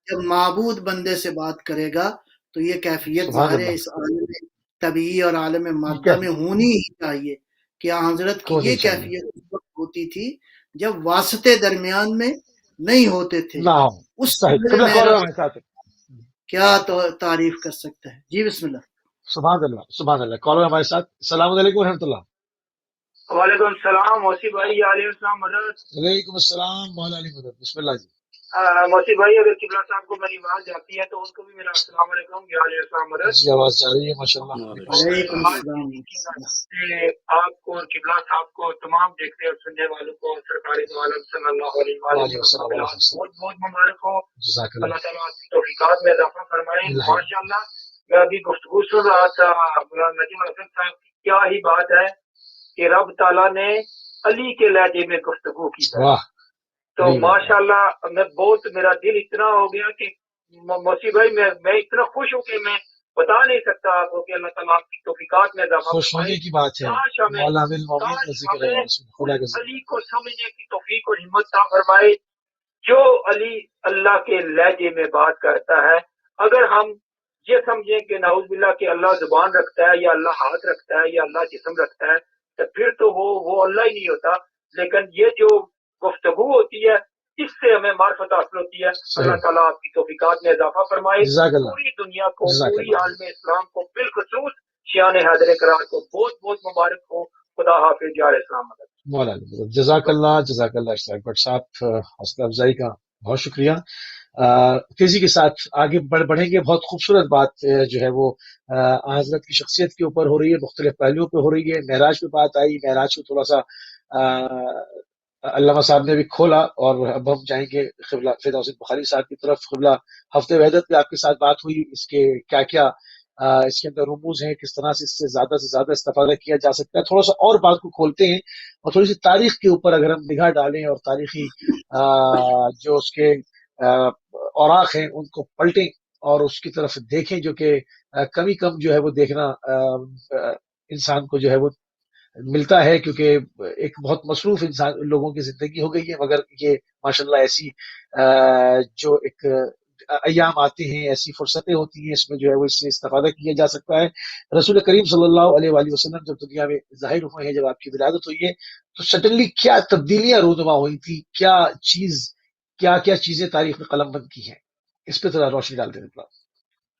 جب معبود بندے سے بات کرے گا تو یہ کیفیت ظاہر ہے اس عالم طبیعی اور عالم مادہ میں ہونی ہی چاہیے کہ حضرت کی یہ کیفیت اس وقت ہوتی تھی جب واسطے درمیان میں نہیں ہوتے تھے، اس کیا تعریف کر سکتا ہے؟ جی بسم اللہ۔ سبحان اللہ، سبحان اللہ۔ کالر ہمارے ساتھ، السلام علیکم ورحمۃ اللہ۔ وعلیکم السلام موسی بھائی، علیہ السلام مدد۔ وعلیکم السلام مولا علی مدد، بسم اللہ جی۔ موسی بھائی اگر قبلہ صاحب کو میری آواز جاتی ہے تو ان کو بھی میرا السلام علیکم، علیہ السلام مدد۔ جی آواز جا رہی ہے ماشاءاللہ۔ وعلیکم السلام۔ آپ کو اور قبلہ صاحب کو، تمام دیکھنے اور سننے والوں کو سرکار دو عالم صلی اللہ علیہ وسلم بہت بہت مبارک ہو۔ اللہ تعالیٰ آپ کی توفیقات میں اضافہ فرمائے۔ ماشاءاللہ میں ابھی گفتگو سن رہا تھا مولانا نجم حسن صاحب کی، کیا ہی بات ہے کہ رب تعالیٰ نے علی کے لہجے میں گفتگو کی ہے، تو ماشاءاللہ میرا دل اتنا ہو گیا کہ موسی بھائی میں اتنا خوش ہوں کہ میں بتا نہیں سکتا آپ کو کہ اللہ تعالیٰ آپ کی توفیقات میں اضافہ خوش ہونے کی بات ہے۔ علی کو سمجھنے کی توفیق اور ہمت عطا فرمائے، جو علی اللہ کے لہجے میں بات کرتا ہے۔ اگر ہم یہ سمجھیں کہ نعوذ باللہ کہ اللہ زبان رکھتا ہے یا اللہ ہاتھ رکھتا ہے یا اللہ جسم رکھتا ہے تو پھر تو وہ اللہ ہی نہیں ہوتا، لیکن یہ جو گفتگو ہوتی ہے اس سے ہمیں معرفت حاصل ہوتی ہے۔ اللہ تعالیٰ آپ کی توفیقات میں اضافہ فرمائے، پوری دنیا کو، پوری عالم اسلام کو، بالخصوص شیعان حیدر کرار کو بہت بہت مبارک ہو۔ خدا حافظ، یا اسلام مدد۔ جزاک اللہ، جزاک اللہ اشتاق بٹ صاحب، حوصلہ افزائی کا بہت شکریہ۔ تیزی کے ساتھ آگے بڑھیں گے۔ بہت خوبصورت بات جو ہے وہ حضرت کی شخصیت کے اوپر ہو رہی ہے، مختلف پہلوؤں پہ ہو رہی ہے۔ معراج پہ بات آئی، معراج کو تھوڑا سا علامہ صاحب نے بھی کھولا، اور اب ہم جائیں گے قبلہ فردوس بخاری صاحب کی طرف۔ قبلہ ہفتے وحدت پہ آپ کے ساتھ بات ہوئی، اس کے کیا کیا اس کے اندر رموز ہیں، کس طرح سے اس سے زیادہ استفادہ کیا جا سکتا ہے۔ تھوڑا سا اور بات کو کھولتے ہیں اور تھوڑی سی تاریخ کے اوپر اگر ہم نگاہ ڈالیں اور تاریخی جو اس کے اوراق ہیں ان کو پلٹیں اور اس کی طرف دیکھیں، جو کہ کمی کم جو ہے وہ دیکھنا انسان کو جو ہے وہ ملتا ہے، کیونکہ ایک بہت مصروف انسان لوگوں کی زندگی ہو گئی ہے. مگر یہ ماشاءاللہ ایسی جو ایک ایام آتے ہیں، ایسی فرصتیں ہوتی ہیں، اس میں جو ہے وہ اس سے استفادہ کیا جا سکتا ہے. رسول کریم صلی اللہ علیہ وآلہ وسلم جب دنیا میں ظاہر ہوئے ہیں، جب آپ کی ولادت ہوئی ہے، تو سڈنلی کیا تبدیلیاں رونما ہوئی تھی، کیا کیا چیزیں تاریخ میں قلم بند کی ہیں، اس پہ ذرا روشنی ڈال دیں.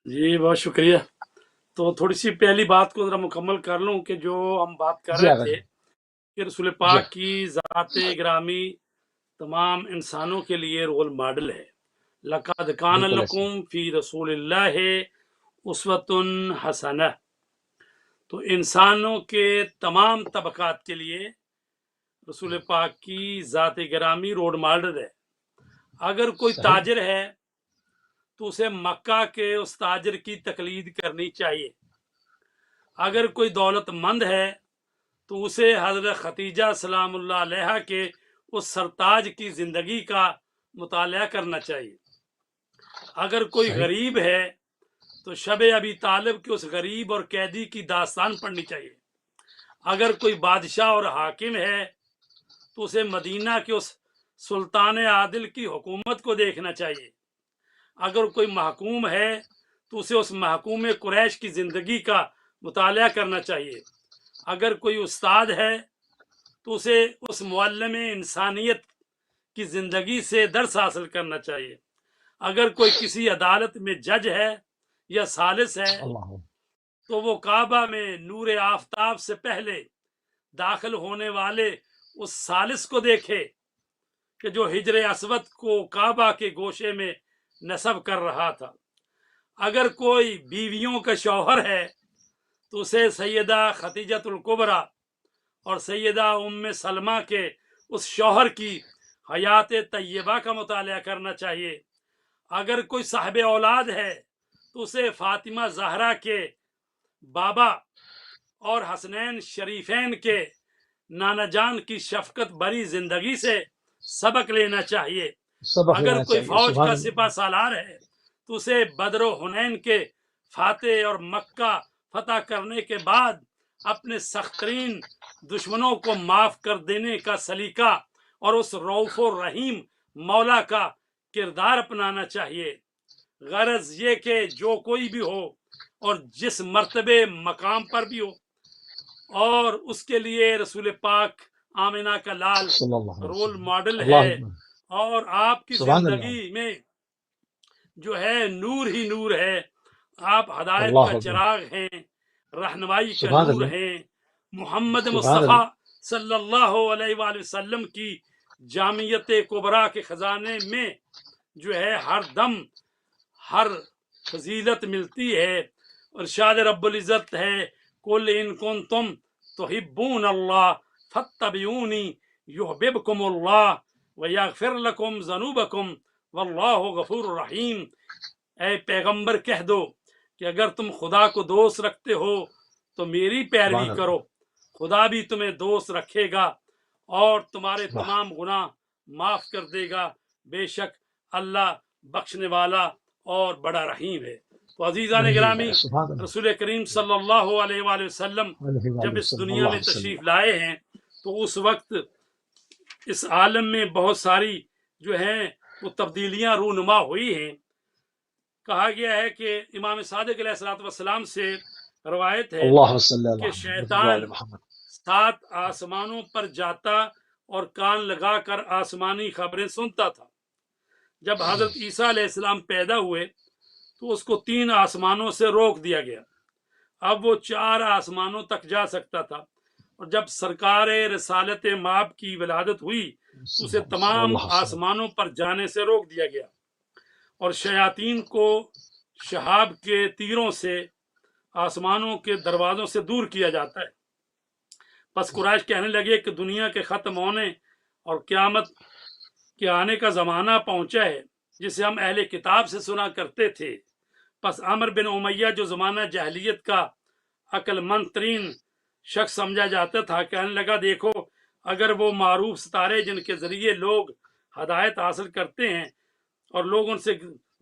جی بہت شکریہ. تو تھوڑی سی پہلی بات کو ذرا مکمل کر لوں کہ جو ہم بات کر جی رہے آغا تھے جی. کہ رسول جی پاک کی ذات گرامی تمام انسانوں کے لیے رول ماڈل ہے. لقد کان بالکل ایسے. لکم فی رسول اللہ اسوۃ حسنہ. تو انسانوں کے تمام طبقات کے لیے رسول پاک کی ذات گرامی روڈ ماڈل ہے. اگر کوئی صحیح. تاجر ہے تو اسے مکہ کے اس تاجر کی تقلید کرنی چاہیے. اگر کوئی دولت مند ہے تو اسے حضرت ختیجہ سلام اللہ علیہا کے اس سرتاج کی زندگی کا مطالعہ کرنا چاہیے. اگر کوئی صحیح. غریب ہے تو شب ابی طالب کے اس غریب اور قیدی کی داستان پڑھنی چاہیے. اگر کوئی بادشاہ اور حاکم ہے تو اسے مدینہ کے اس سلطان عادل کی حکومت کو دیکھنا چاہیے. اگر کوئی محکوم ہے تو اسے اس محکوم قریش کی زندگی کا مطالعہ کرنا چاہیے. اگر کوئی استاد ہے تو اسے اس معلم انسانیت کی زندگی سے درس حاصل کرنا چاہیے. اگر کوئی کسی عدالت میں جج ہے یا ثالث ہے تو وہ کعبہ میں نور آفتاب سے پہلے داخل ہونے والے اس ثالث کو دیکھے کہ جو حجر اسود کو کعبہ کے گوشے میں نصب کر رہا تھا. اگر کوئی بیویوں کا شوہر ہے تو اسے سیدہ ختیجۃ الکبریٰ اور سیدہ ام سلمہ کے اس شوہر کی حیات طیبہ کا مطالعہ کرنا چاہیے. اگر کوئی صاحب اولاد ہے تو اسے فاطمہ زہرا کے بابا اور حسنین شریفین کے نانا جان کی شفقت بری زندگی سے سبق لینا چاہیے. اگر کوئی فوج کا سپہ سالار ہے تو اسے بدر و حنین کے فاتح اور مکہ فتح کرنے کے بعد اپنے سخت ترین دشمنوں کو معاف کر دینے کا سلیقہ اور اس رؤوف و رحیم مولا کا کردار اپنانا چاہیے. غرض یہ کہ جو کوئی بھی ہو اور جس مرتبے مقام پر بھی ہو، اور اس کے لیے رسول پاک آمنہ کا لال رول ماڈل ہے، اور آپ کی زندگی میں جو ہے نور ہی نور ہے. آپ ہدایت کا چراغ ہیں، رہنمائی کا نور ہیں. محمد مصطفیٰ صلی اللہ علیہ وآلہ وسلم کی جامعیت کبریٰ کے خزانے میں جو ہے ہر دم ہر فضیلت ملتی ہے. ارشاد رب العزت ہے قل ان کنتم تحبون اللہ فاتبعونی یحببکم اللہ ویغفر لکم ذنوبکم واللہ غفور رحیم. اے پیغمبر کہہ دو کہ اگر تم خدا کو دوست رکھتے ہو تو میری پیروی کرو، خدا بھی تمہیں دوست رکھے گا اور تمہارے تمام گناہ معاف کر دے گا. بے شک اللہ بخشنے والا اور بڑا رحیم ہے. تو عزیزان گرامی، رسول کریم صلی اللہ علیہ وآلہ وسلم جب اس دنیا میں تشریف لائے ہیں تو اس وقت اس عالم میں بہت ساری جو ہیں وہ تبدیلیاں رونما ہوئی ہیں. کہا گیا ہے کہ امام صادق علیہ السلام سے روایت ہے کہ شیطان 7 آسمانوں پر جاتا اور کان لگا کر آسمانی خبریں سنتا تھا. جب حضرت عیسیٰ علیہ السلام پیدا ہوئے تو اس کو 3 آسمانوں سے روک دیا گیا. اب وہ 4 آسمانوں تک جا سکتا تھا، اور جب سرکار رسالت مآب کی ولادت ہوئی تو اسے تمام آسمانوں پر جانے سے روک دیا گیا، اور شیاطین کو شہاب کے تیروں سے آسمانوں کے دروازوں سے دور کیا جاتا ہے. پس قریش کہنے لگے کہ دنیا کے ختم ہونے اور قیامت کے آنے کا زمانہ پہنچا ہے جسے ہم اہل کتاب سے سنا کرتے تھے. پس عمر بن امیہ جو زمانہ جاہلیت کا عقل مند ترین شخص سمجھا جاتا تھا، کہنے لگا دیکھو اگر وہ معروف ستارے جن کے ذریعے لوگ ہدایت حاصل کرتے ہیں اور لوگ ان سے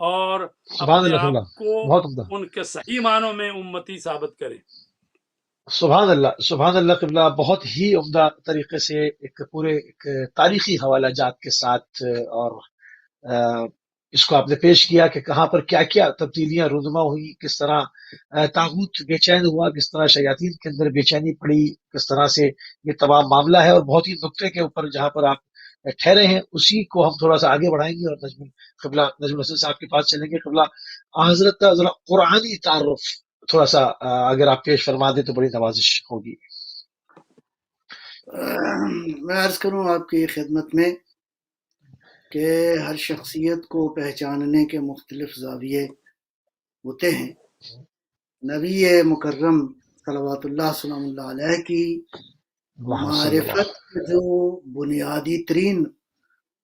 اور سبحان اپنے اللہ آپ اللہ، کو بہت عمدہ. ان کے صحیح معنوں میں امتی ثابت کریں. سبحان اللہ سبحان اللہ قبلہ، بہت ہی عمدہ طریقے سے ایک پورے ایک تاریخی حوالہ جات کے ساتھ اور اس کو آپ نے پیش کیا کہ کہاں پر کیا کیا تبدیلیاں رونما ہوئی، کس طرح طاغوت بے چین ہوا، کس طرح شیاطین کے اندر بے چینی پڑی، کس طرح سے یہ تمام معاملہ ہے. اور بہت ہی نقطے کے اوپر جہاں پر آپ ٹھہرے ہیں اسی کو ہم تھوڑا سا آگے بڑھائیں گے اور قبلہ نجم الحسن صاحب کے پاس چلیں گے. قبلہ حضرت کا ذرا قرآنی تعارف تھوڑا سا اگر آپ پیش فرما دیں تو بڑی نوازش ہوگی. میں عرض کروں آپ کی خدمت میں کہ ہر شخصیت کو پہچاننے کے مختلف زاویے ہوتے ہیں. نبی مکرم صلوات اللہ سلام اللہ علیہ کی معرفت کے جو بنیادی ترین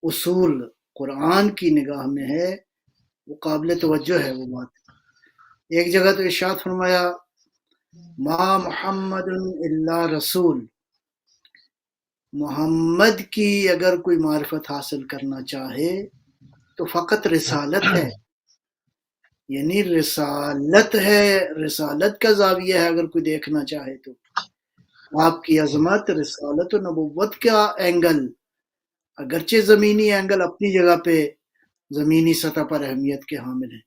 اصول قرآن کی نگاہ میں ہے وہ قابل توجہ ہے. وہ بات ایک جگہ تو ارشاد فرمایا ما محمد الا رسول، محمد کی اگر کوئی معرفت حاصل کرنا چاہے تو فقط رسالت ہے، یعنی رسالت ہے، رسالت کا زاویہ ہے. اگر کوئی دیکھنا چاہے تو آپ کی عظمت رسالت و نبوت کا اینگل، اگرچہ زمینی اینگل اپنی جگہ پہ زمینی سطح پر اہمیت کے حامل ہے.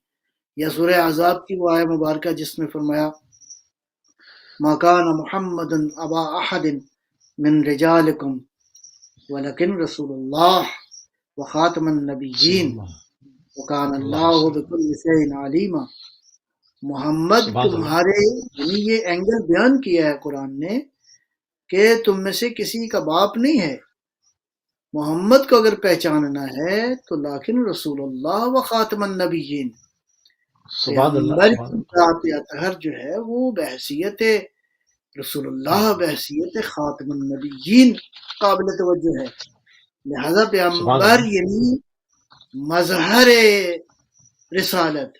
یا سورہ احزاب کی وہ آیہ مبارکہ جس میں فرمایا ما کان محمد ابا احد من رجالکم ولکن رسول اللہ وخاتم النبیین وکان اللہ بکل شیء علیما. محمد تمہارے، یعنی یہ اینگل بیان کیا ہے قرآن نے کہ تم میں سے کسی کا باپ نہیں ہے. محمد کو اگر پہچاننا ہے تو لیکن رسول اللہ و خاتم النبیین، پیغمبر کی ذات اطہر جو ہے وہ بحیثیت رسول اللہ، بحیثیت خاتم النبیین قابل توجہ ہے. لہذا پیغمبر یعنی مظہر رسالت،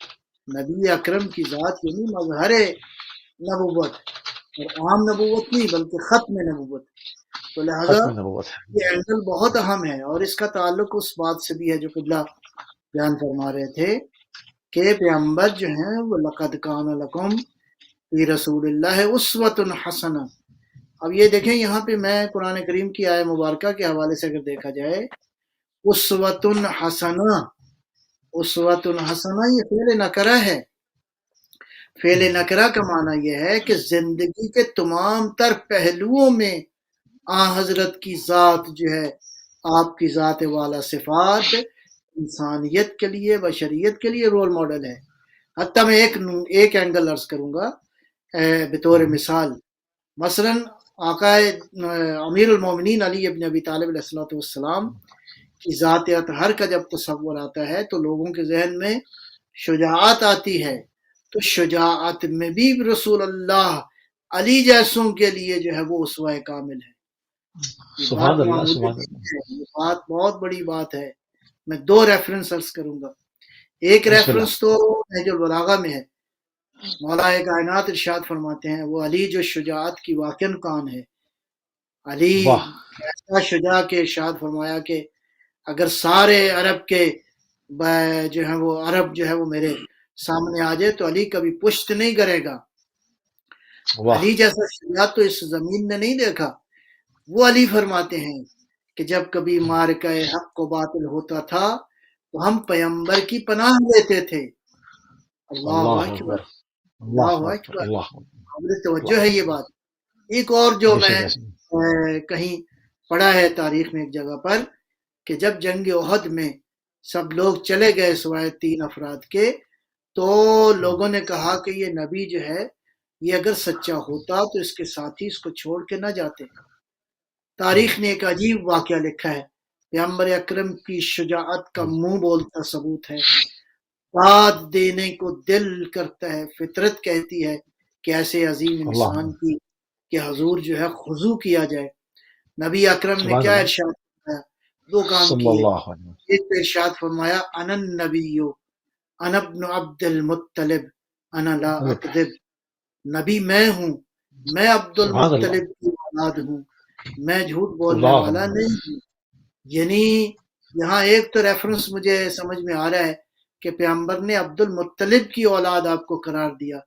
نبی اکرم کی ذات یعنی مظہر نبوت، اور عام نبوت نہیں بلکہ ختم نبوت. تو لہذا یہ اینگل بہت اہم ہے، اور اس کا تعلق اس بات سے بھی ہے جو قبلہ بیان فرما رہے تھے کہ پیغمبر جو ہیں وہ لقد کان لکم فی رسول اللہ اسوۃ حسنہ. اب یہ دیکھیں یہاں پہ میں قرآن کریم کی آیہ مبارکہ کے حوالے سے اگر دیکھا جائے اسوۃ حسنہ، اسوۃ حسنہ یہ فعل نکرہ ہے. فعل نکرہ کا معنی یہ ہے کہ زندگی کے تمام تر پہلوؤں میں حضرت کی ذات جو ہے، آپ کی ذات والا صفات انسانیت کے لیے، بشریت کے لیے رول ماڈل ہے. حتیٰ میں ایک اینگل عرض کروں گا بطور مثال. مثلا آقا امیر المومنین علی ابن ابی طالب علیہ السلام کی ذات اطہر کا جب تصور آتا ہے تو لوگوں کے ذہن میں شجاعت آتی ہے. تو شجاعت میں بھی رسول اللہ علی جیسوں کے لیے جو ہے وہ اسوہ کامل ہے. یہ بات بہت بڑی بات ہے. میں دو ریفرنس عرض کروں گا. ایک ریفرنس تو نہج البلاغہ میں ہے. مولا کائنات ارشاد فرماتے ہیں وہ علی جو شجاعت کی واقعاً کان ہے. علی ایسا شجاع کے ارشاد فرمایا کہ اگر سارے عرب کے جو ہے وہ عرب جو ہے وہ میرے سامنے آ جائے تو علی کبھی پشت نہیں کرے گا. علی جیسا شجاع تو اس زمین نے نہیں دیکھا. وہ علی فرماتے ہیں کہ جب کبھی معرکہ حق و باطل ہوتا تھا تو ہم پیغمبر کی پناہ لیتے تھے. اللہ اکبر، اللہ اکبر، قابل توجہ ہے یہ بات. ایک اور جو میں کہیں پڑھا ہے تاریخ میں ایک جگہ پر کہ جب جنگ احد میں سب لوگ چلے گئے سوائے 3 افراد کے، تو لوگوں نے کہا کہ یہ نبی جو ہے یہ اگر سچا ہوتا تو اس کے ساتھی اس کو چھوڑ کے نہ جاتے. تاریخ نے ایک عجیب واقعہ لکھا ہے. پیغمبر اکرم کی شجاعت کا منہ بولتا ثبوت ہے. داد دینے کو دل کرتا ہے، فطرت کہتی ہے کہ ایسے عظیم انسان کی کہ حضور جو ہے خضوع کیا جائے. نبی اکرم نے کیا ارشاد فرمایا؟ 2 کام کیے. ایک ارشاد فرمایا انا النبی انا ابن عبد المطلب انا لا اکذب. نبی میں ہوں، میں عبد المطلب کی اولاد ہوں، میں جھوٹ بولنے والا نہیں ہوں. یعنی یہاں ایک تو ریفرنس مجھے سمجھ میں آ رہا ہے کہ پیغمبر نے عبد المطلب کی اولاد آپ کو قرار دیا.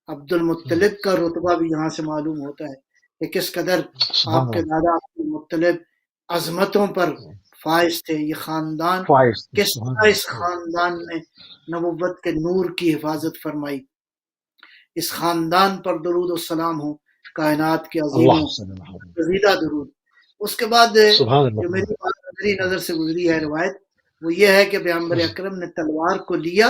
عبد المطلب کا رتبہ بھی یہاں سے معلوم ہوتا ہے کہ کس قدر آپ کے دادا عبد المطلب عظمتوں پر فائز تھے. یہ خاندان کس طرح اس خاندان نے نبوت کے نور کی حفاظت فرمائی. اس خاندان پر درود و سلام ہو کائنات کے عظیموں رضیدہ درود. اس کے بعد جو میری نظر سے گزری ہے روایت وہ یہ ہے کہ پیغمبر اکرم نے تلوار کو لیا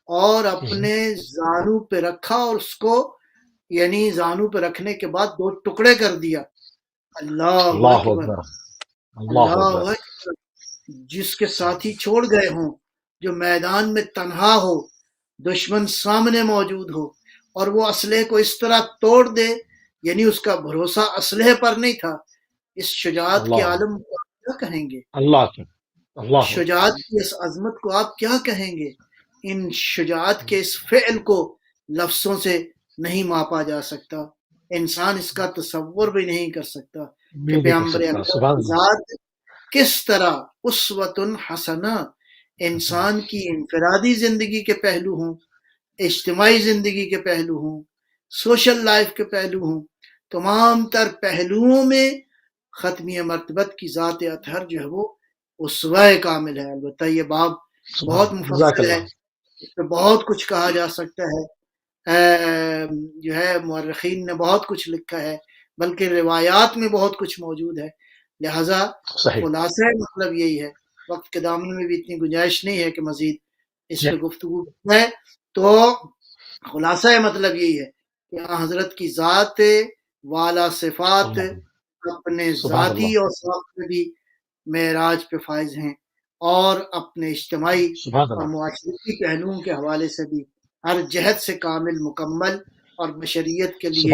اور اپنے زانو پہ رکھا اور اس کو یعنی زانو پہ رکھنے کے بعد 2 ٹکڑے کر دیا. اللہ اکبر اللہ اکبر. جس کے ساتھی چھوڑ گئے ہوں، جو میدان میں تنہا ہو، دشمن سامنے موجود ہو اور وہ اسلحے کو اس طرح توڑ دے، یعنی اس کا بھروسہ اسلحے پر نہیں تھا. اس شجاعت کے عالم کو آپ کیا کہیں گے؟ شجاعت کی اس عظمت کو آپ کیا کہیں گے؟ ان شجاعت کے اس فعل کو لفظوں سے نہیں ماپا جا سکتا. انسان اس کا تصور بھی نہیں کر سکتا کہ پیغمبر اکرم ذات کس طرح اسوۃ حسنہ انسان کی انفرادی زندگی کے پہلو ہوں، اجتماعی زندگی کے پہلو ہوں، سوشل لائف کے پہلو ہوں، تمام تر پہلوؤں میں ختمی مرتبت کی ذات اطہر جو ہے وہ اسوہ کامل ہے. البتہ یہ باب بہت مفصل ہے، اس پہ بہت کچھ کہا جا سکتا ہے. جو ہے مورخین نے بہت کچھ لکھا ہے، بلکہ روایات میں بہت کچھ موجود ہے. لہذا خلاصہ مطلب یہی ہے، وقت کے دامن میں بھی اتنی گنجائش نہیں ہے کہ مزید اس پہ گفتگو ہے. تو خلاصہ مطلب یہی ہے کہ حضرت کی ذات والا صفات اپنے ذاتی اور صفات میں بھی معراج پہ فائز ہیں، اور اپنے اجتماعی اور معاشرتی پہلوؤں کے حوالے سے بھی ہر جہت سے کامل، مکمل اور بشریت کے لیے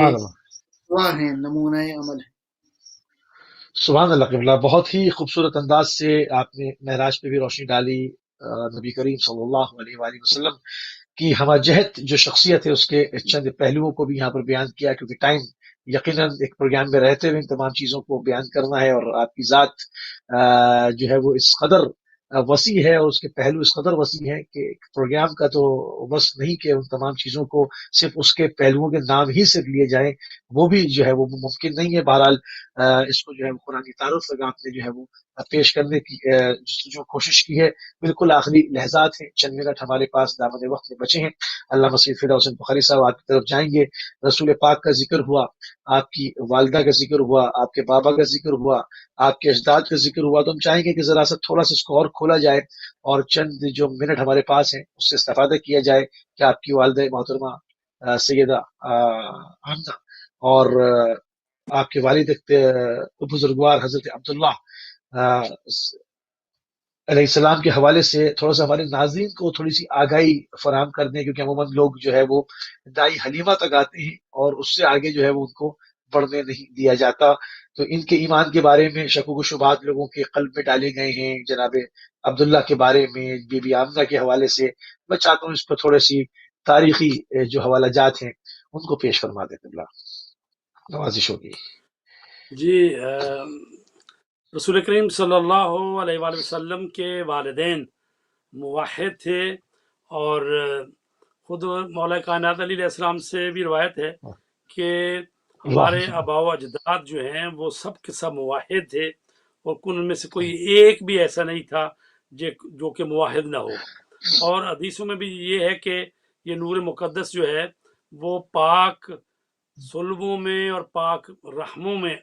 دعا ہیں، نمونہ عمل ہے. سبحان اللہ قبلہ. بہت ہی خوبصورت انداز سے آپ نے معراج پہ بھی روشنی ڈالی. نبی کریم صلی اللہ علیہ وآلہ وسلم کی ہمہ جہت جو شخصیت ہے اس کے چند پہلوؤں کو بھی یہاں پر بیان کیا، کیونکہ ٹائم یقیناً ایک پروگرام میں رہتے ہوئے ان تمام چیزوں کو بیان کرنا ہے، اور آپ کی ذات جو ہے وہ اس قدر وسیع ہے اور اس کے پہلو اس قدر وسیع ہے کہ ایک پروگرام کا تو بس نہیں کہ ان تمام چیزوں کو صرف اس کے پہلوؤں کے نام ہی صرف لیے جائیں، وہ بھی جو ہے وہ ممکن نہیں ہے. بہرحال اس کو جو ہے قرآن تعارف لگا آپ نے جو ہے وہ پیش کرنے کی جو کوشش کی ہے. بالکل آخری لحظات ہیں، چند منٹ ہمارے پاس دامن وقت میں بچے ہیں. اللہ مسیح فدا حسین بخاری صاحب آپ کی طرف جائیں گے. رسول پاک کا ذکر ہوا، آپ کی والدہ کا ذکر ہوا، آپ کے بابا کا ذکر ہوا، آپ کے اجداد کا ذکر ہوا. تو ہم چاہیں گے کہ ذرا سا تھوڑا سا اس کو اور کھولا جائے اور چند جو منٹ ہمارے پاس ہیں اس سے استفادہ کیا جائے کہ آپ کی والدہ محترمہ سیدہ حمزہ اور آپ کے والد بزرگوار حضرت عبداللہ علیہ السلام کے حوالے سے تھوڑا سا ہمارے ناظرین کو تھوڑی سی آگاہی فراہم کر دیں، کیونکہ عموماً لوگ جو ہے وہ دائی حلیمہ تک آتے ہیں اور اس سے آگے جو ہے وہ ان کو بڑھنے نہیں دیا جاتا. تو ان کے ایمان کے بارے میں شکوک و شبہات لوگوں کے قلب میں ڈالے گئے ہیں. جناب عبداللہ کے بارے میں، بی بی آمنہ کے حوالے سے میں چاہتا ہوں اس پر تھوڑی سی تاریخی جو حوالہ جات ہیں ان کو پیش فرما دیں. اللہ نوازش ہوگی. جی، رسول کریم صلی اللہ علیہ وآلہ وسلم کے والدین موحد تھے، اور خود مولا کائنات علیہ السلام سے بھی روایت ہے کہ ہمارے آباء و اجداد جو ہیں وہ سب کے سب موحد تھے، اور ان میں سے کوئی ایک بھی ایسا نہیں تھا جو کہ موحد نہ ہو. اور حدیثوں میں بھی یہ ہے کہ یہ نور مقدس جو ہے وہ پاک صلبوں میں اور پاک رحموں میں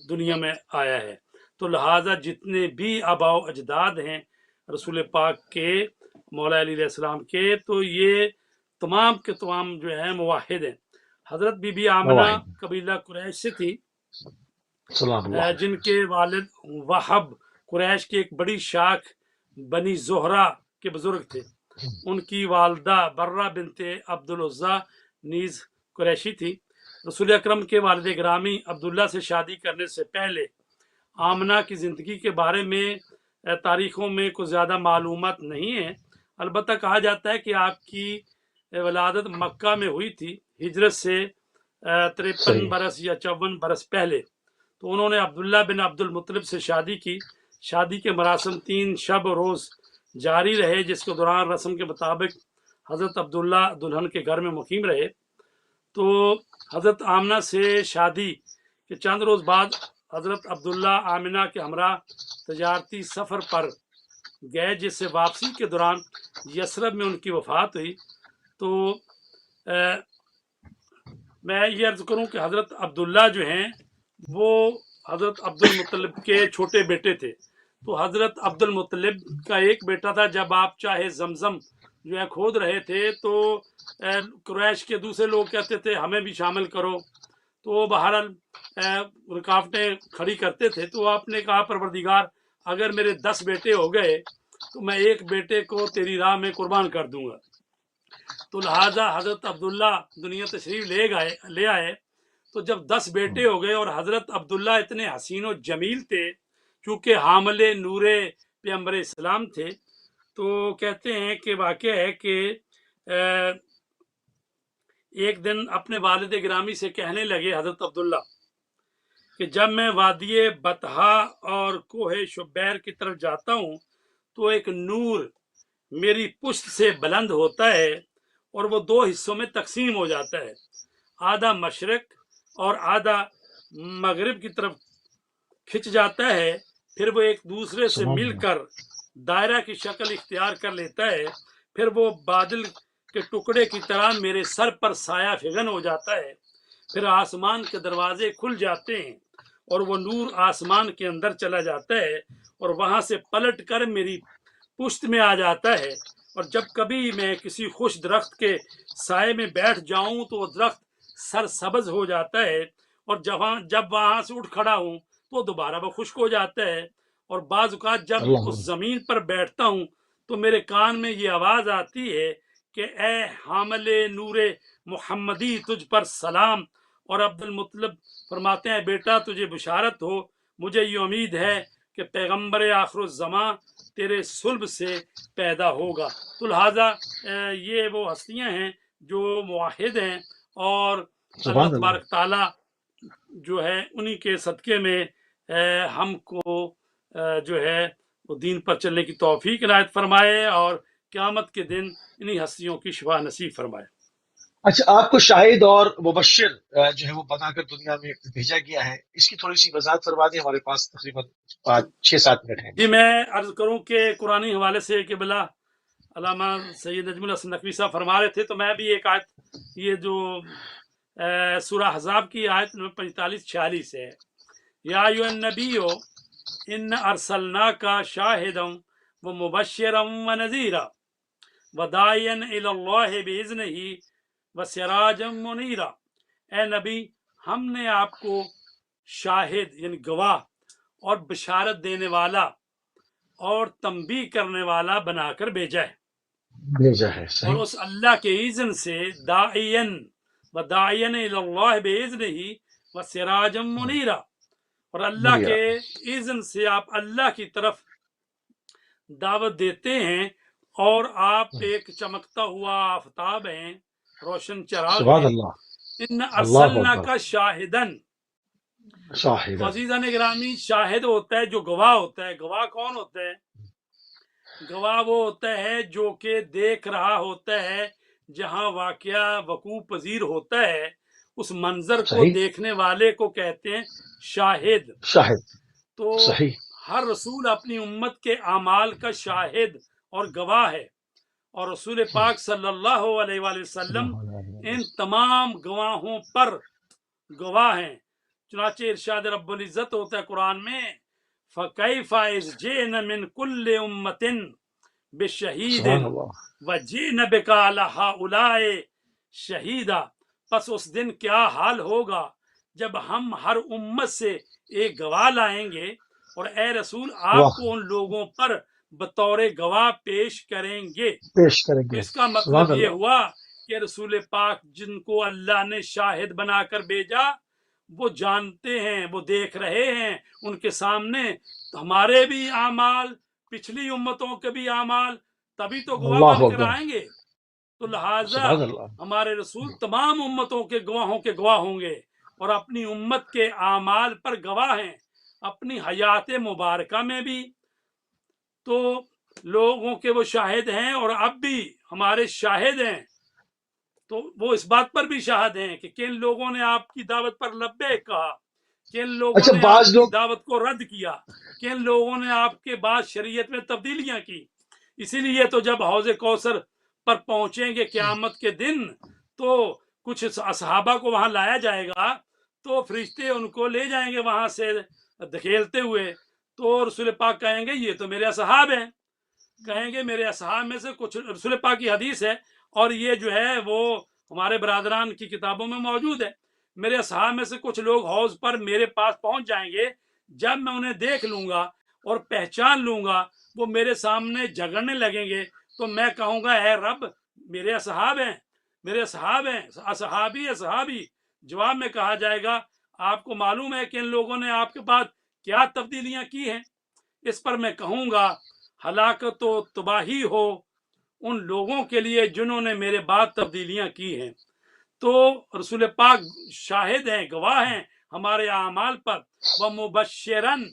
دنیا میں آیا ہے. تو لہٰذا جتنے بھی آباء و اجداد ہیں رسول پاک کے، مولا علیہ السلام کے، تو یہ تمام کے تمام جو ہیں موحد ہیں. حضرت بی بی آمنہ قبیلہ قریش سے تھی، جن کے والد وہب قریش کی ایک بڑی شاخ بنی زہرہ کے بزرگ تھے. ان کی والدہ برہ بنت عبدالعزیٰ نیز قریشی تھی. رسول اکرم کے والد گرامی عبداللہ سے شادی کرنے سے پہلے آمنہ کی زندگی کے بارے میں تاریخوں میں کوئی زیادہ معلومات نہیں ہیں. البتہ کہا جاتا ہے کہ آپ کی ولادت مکہ میں ہوئی تھی، ہجرت سے 53 برس یا 54 برس پہلے. تو انہوں نے عبداللہ بن عبد المطلب سے شادی کی. شادی کے مراسم 3 شب و روز جاری رہے، جس کے دوران رسم کے مطابق حضرت عبداللہ دلہن کے گھر میں مقیم رہے۔ تو حضرت آمنہ سے شادی کے چند روز بعد حضرت عبداللہ آمنہ کے ہمراہ تجارتی سفر پر گئے، جس سے واپسی کے دوران یثرب میں ان کی وفات ہوئی۔ تو میں یہ عرض کروں کہ حضرت عبداللہ جو ہیں وہ حضرت عبد المطلب کے چھوٹے بیٹے تھے۔ تو حضرت عبد المطلب کا ایک بیٹا تھا، جب آپ چاہے زمزم جو ہے کھود رہے تھے تو قریش کے دوسرے لوگ کہتے تھے ہمیں بھی شامل کرو، تو وہ بہرحال رکاوٹیں کھڑی کرتے تھے۔ تو آپ نے کہا پروردگار اگر میرے 10 بیٹے ہو گئے تو میں ایک بیٹے کو تیری راہ میں قربان کر دوں گا۔ تو لہٰذا حضرت عبداللہ دنیا تشریف لے آئے۔ تو جب 10 بیٹے ہو گئے اور حضرت عبداللہ اتنے حسین و جمیل تھے، چونکہ حامل نور پیغمبر اسلام تھے، تو کہتے ہیں کہ واقعہ ہے کہ ایک دن اپنے والد گرامی سے کہنے لگے حضرت عبداللہ کہ جب میں وادی بطحا اور کوہ شبیر کی طرف جاتا ہوں تو ایک نور میری پشت سے بلند ہوتا ہے اور وہ 2 حصوں میں تقسیم ہو جاتا ہے، آدھا مشرق اور آدھا مغرب کی طرف کھنچ جاتا ہے، پھر وہ ایک دوسرے سے مل کر دائرہ کی شکل اختیار کر لیتا ہے، پھر وہ بادل کے ٹکڑے کی طرح میرے سر پر سایہ فغن ہو جاتا ہے، پھر آسمان کے دروازے کھل جاتے ہیں اور وہ نور آسمان کے اندر چلا جاتا ہے اور وہاں سے پلٹ کر میری پشت میں آ جاتا ہے، اور جب کبھی میں کسی خوش درخت کے سائے میں بیٹھ جاؤں تو وہ درخت سرسبز ہو جاتا ہے، اور جب وہاں سے اٹھ کھڑا ہوں تو دوبارہ وہ خشک ہو جاتا ہے، اور بعض اوقات جب اس زمین پر بیٹھتا ہوں تو میرے کان میں یہ آواز آتی ہے کہ اے حامل نور محمدی تجھ پر سلام، اور عبد المطلب فرماتے ہیں بیٹا تجھے بشارت ہو، مجھے یہ امید ہے کہ پیغمبر آخر الزماں تیرے صلب سے پیدا ہوگا۔ تو لہٰذا یہ وہ ہستیاں ہیں جو موحد ہیں، اور اللہ تبارک تعالیٰ جو ہے انہی کے صدقے میں ہم کو جو ہے وہ دین پر چلنے کی توفیق عنایت فرمائے اور قیامت کے دن انہی ہستیوں کی شفاء نصیب فرمائے۔ اچھا، آپ کو شاہد اور مبشر جو ہے وہ بنا کر دنیا میں بھیجا گیا ہے، اس کی تھوڑی سی وضاحت فرما دیں، ہمارے پاس تقریباً 6-7 منٹ ہیں۔ جی میں عرض کروں کہ قرآنی حوالے سے کہ بلا علامہ سید نجم الحسن نقوی صاحب فرما رہے تھے، تو میں بھی ایک آیت، یہ جو سورہ احزاب کی آیت نمبر 45-46 ہے، یا ایھا النبی ان ارسلناک شاہدا ومبشرا ونذیرا وداعیا الی اللہ باذنہ وسراجا منیرا، اے نبی ہم نے آپ کو شاہد یعنی گواہ اور بشارت دینے والا اور تنبیہ کرنے والا بنا کر بھیجا ہے، اور اس اللہ کے اذن سے داعین الی اللہ باذنہ وسراجا منیرا، اور اللہ کے اذن سے آپ اللہ کی طرف دعوت دیتے ہیں، اور آپ ایک چمکتا ہوا آفتاب ہیں، روشن چراغ ہیں۔ ان ارسلناک شاہدن، عزیزان گرامی شاہد ہوتا ہے جو گواہ ہوتا ہے۔ گواہ کون ہوتا ہے؟ گواہ وہ ہوتا ہے جو کہ دیکھ رہا ہوتا ہے، جہاں واقعہ وقوع پذیر ہوتا ہے اس منظر کو دیکھنے والے کو کہتے ہیں شاہد۔ تو ہر رسول اپنی امت کے اعمال کا شاہد اور گواہ ہے، اور رسول پاک صلی اللہ علیہ وآلہ وسلم ان تمام گواہوں پر گواہ ہیں۔ چنانچہ ارشاد رب العزت ہوتا ہے قرآن میں، فَكَيْفَ إِذْ جِئْنَا مِنْ كُلِّ أُمَّةٍ بِشَهِيدٍ وَجِئْنَا بِكَ عَلَىٰ هَٰؤُلَاءِ شَهِيدًا، پس اس دن کیا حال ہوگا جب ہم ہر امت سے ایک گواہ لائیں گے، اور اے رسول آپ کو ان لوگوں پر بطور گواہ پیش کریں گے۔ اس کا مطلب یہ ہوا کہ رسول پاک جن کو اللہ نے شاہد بنا کر بھیجا وہ جانتے ہیں، وہ دیکھ رہے ہیں، ان کے سامنے ہمارے بھی اعمال، پچھلی امتوں کے بھی اعمال، تبھی تو گواہ بن کر آئیں گے۔ تو لہٰذا ہمارے رسول تمام امتوں کے گواہوں کے گواہ ہوں گے، اور اپنی امت کے اعمال پر گواہ ہیں، اپنی حیات مبارکہ میں بھی۔ تو لوگوں کے وہ شاہد ہیں اور اب بھی ہمارے شاہد ہیں، تو وہ اس بات پر بھی شاہد ہیں کہ کن لوگوں نے آپ کی دعوت پر لبیک کہا، کن لوگوں اچھا نے آپ بعض کی لوگ دعوت کو رد کیا، کن لوگوں نے آپ کے بعد شریعت میں تبدیلیاں کی۔ اسی لیے تو جب حوض کوثر پر پہنچیں گے قیامت کے دن تو کچھ اصحابہ کو وہاں لایا جائے گا، تو فرشتے ان کو لے جائیں گے وہاں سے دھکیلتے ہوئے، تو رسول پاک کہیں گے یہ تو میرے اصحاب ہیں، کہیں گے میرے اصحاب میں سے کچھ، رسول پاک کی حدیث ہے اور یہ جو ہے وہ ہمارے برادران کی کتابوں میں موجود ہے، میرے اصحاب میں سے کچھ لوگ حوض پر میرے پاس پہنچ جائیں گے، جب میں انہیں دیکھ لوں گا اور پہچان لوں گا وہ میرے سامنے جھگڑنے لگیں گے تو میں کہوں گا اے رب میرے اصحاب ہیں، میرے اصحاب ہیں، اصحابی اصحابی۔ جواب میں کہا جائے گا آپ کو معلوم ہے کہ ان لوگوں نے آپ کے بعد کیا تبدیلیاں کی ہیں؟ اس پر میں کہوں گا ہلاکت و تباہی ہو ان لوگوں کے لیے جنہوں نے میرے بعد تبدیلیاں کی ہیں۔ تو رسول پاک شاہد ہیں، گواہ ہیں ہمارے اعمال پر، ومبشرن،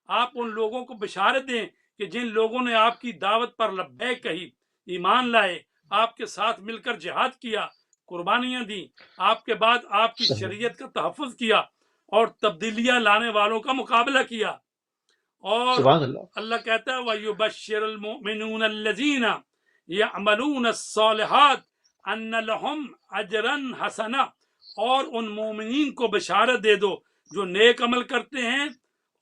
آپ ان لوگوں کو بشارت دیں کہ جن لوگوں نے آپ کی دعوت پر لبیک کہی، ایمان لائے، آپ کے ساتھ مل کر جہاد کیا، قربانیاں دی، آپ کے بعد آپ کی شریعت کا تحفظ کیا اور تبدیلیاں لانے والوں کا مقابلہ کیا۔ اور سبحان اللہ، اللہ کہتا ہے وَيُبَشِّرُ الْمُؤْمِنُونَ الَّذِينَ يَعْمَلُونَ الصَّالِحَاتِ أَنَّ لَهُمْ أَجْرًا حَسَنًا، اور ان مومنین کو بشارت دے دو جو نیک عمل کرتے ہیں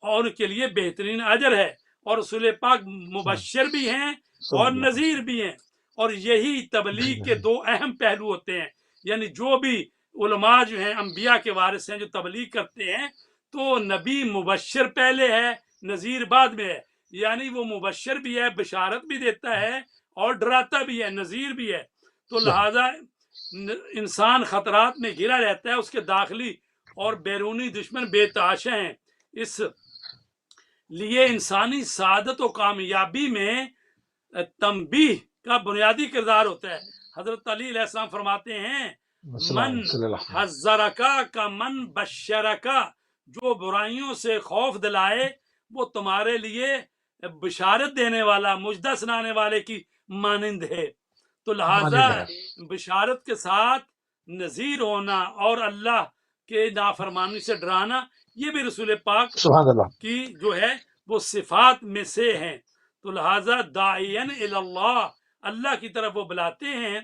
اور ان کے لیے بہترین اجر ہے، اور رسول پاک مبشر بھی ہیں اور نذیر بھی ہیں، اور یہی تبلیغ کے دو اہم پہلو ہوتے ہیں۔ یعنی جو بھی علماء جو ہیں انبیاء کے وارث ہیں جو تبلیغ کرتے ہیں تو نبی مبشر پہلے ہے، نذیر بعد میں ہے، یعنی وہ مبشر بھی ہے، بشارت بھی دیتا ہے اور ڈراتا بھی ہے، نذیر بھی ہے۔ تو لہذا انسان خطرات میں گھرا رہتا ہے، اس کے داخلی اور بیرونی دشمن بے تحاشا ہیں، اس لیے انسانی سعادت و کامیابی میں تنبیہ کا بنیادی کردار ہوتا ہے۔ حضرت علی علیہ السلام فرماتے ہیں من حذرکا کا من بشرکا، جو برائیوں سے خوف دلائے وہ تمہارے لیے بشارت دینے والا، مجدہ سنانے والے کی مانند ہے۔ تو لہذا بشارت کے ساتھ نذیر ہونا اور اللہ کے نافرمانی سے ڈرانا یہ بھی رسول پاک سبحان اللہ کی جو ہے وہ صفات میں سے ہیں۔ تو لہذا داعین الی اللہ، اللہ کی طرف وہ بلاتے ہیں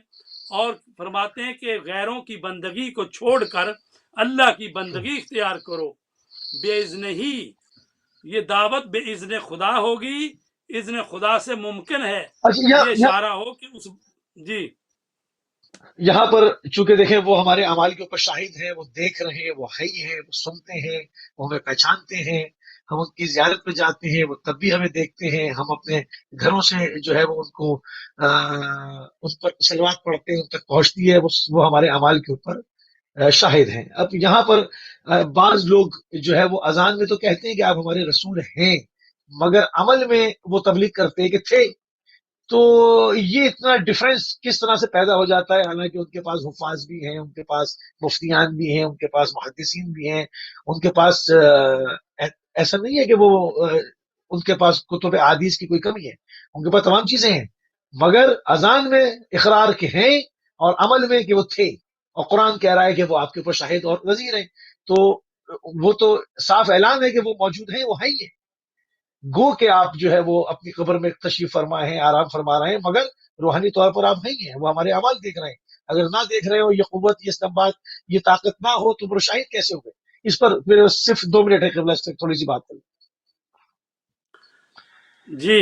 اور فرماتے ہیں کہ غیروں کی بندگی کو چھوڑ کر اللہ کی بندگی اختیار کرو، بے اذن ہی، یہ دعوت بے اذن خدا ہوگی، اذن خدا سے ممکن ہے۔ اچھا یہ اشارہ ہو کہ اس جی یہاں پر چونکہ دیکھیں وہ ہمارے اعمال کے اوپر شاہد ہیں، وہ دیکھ رہے ہیں، وہ حی ہیں، وہ سنتے ہیں، وہ ہمیں پہچانتے ہیں، ہم ان کی زیارت پہ جاتے ہیں وہ تب بھی ہمیں دیکھتے ہیں، ہم اپنے گھروں سے جو ہے وہ ان کو اس پر صلوات پڑھتے ہیں، ان تک پہنچتی ہے، وہ ہمارے اعمال کے اوپر شاہد ہیں۔ اب یہاں پر بعض لوگ جو ہے وہ اذان میں تو کہتے ہیں کہ آپ ہمارے رسول ہیں، مگر عمل میں وہ تبلیغ کرتے ہیں کہ تھے۔ تو یہ اتنا ڈفرینس کس طرح سے پیدا ہو جاتا ہے؟ حالانکہ ان کے پاس حفاظ بھی ہیں، ان کے پاس مفتیان بھی ہیں، ان کے پاس محدثین بھی ہیں، ان کے پاس ایسا نہیں ہے کہ وہ ان کے پاس کتب احادیث کی کوئی کمی ہے، ان کے پاس تمام چیزیں ہیں، مگر اذان میں اقرار کے ہیں اور عمل میں کہ وہ تھے، اور قرآن کہہ رہا ہے کہ وہ آپ کے اوپر شاہد اور نذیر ہیں، تو وہ تو صاف اعلان ہے کہ وہ موجود ہیں، وہ ہیں ہی ہیں۔ گو کہ آپ جو ہے وہ اپنی قبر میں تشریف فرما ہیں، آرام فرما رہے ہیں، مگر روحانی طور پر آپ نہیں ہیں، وہ ہمارے اعمال دیکھ رہے ہیں۔ اگر نہ دیکھ رہے ہو، یہ قوت، یہ استنباط، یہ طاقت نہ ہو تو شاہد کیسے ہو گئے؟ اس پر پھر صرف 2 منٹ ہے، قبلہ سے تھوڑی سی بات کریں۔ جی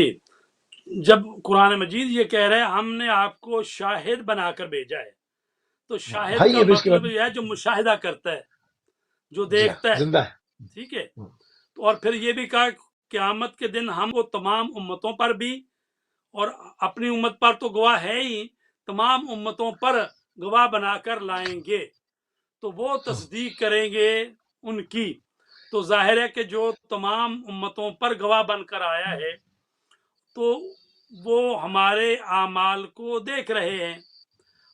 جب قرآن مجید یہ کہہ رہے ہیں ہم نے آپ کو شاہد بنا کر بھیجا ہے، تو شاہد کا مطلب یہ ہے جو مشاہدہ کرتا ہے، جو دیکھتا ہے، زندہ ہے، ٹھیک ہے۔ اور پھر یہ بھی کہا قیامت کے دن ہم وہ تمام امتوں پر بھی، اور اپنی امت پر تو گواہ ہے ہی، تمام امتوں پر گواہ بنا کر لائیں گے، تو وہ تصدیق کریں گے ان کی۔ تو ظاہر ہے کہ جو تمام امتوں پر گواہ بن کر آیا ہے تو وہ ہمارے اعمال کو دیکھ رہے ہیں۔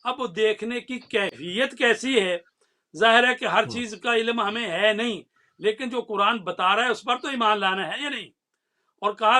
اب دیکھنے کی کیفیت کیسی ہے؟ ظاہر ہے کہ ہر چیز کا علم ہمیں ہے نہیں، لیکن جو قرآن بتا رہا ہے اس پر تو ایمان لانا ہے یا نہیں؟ اور کہا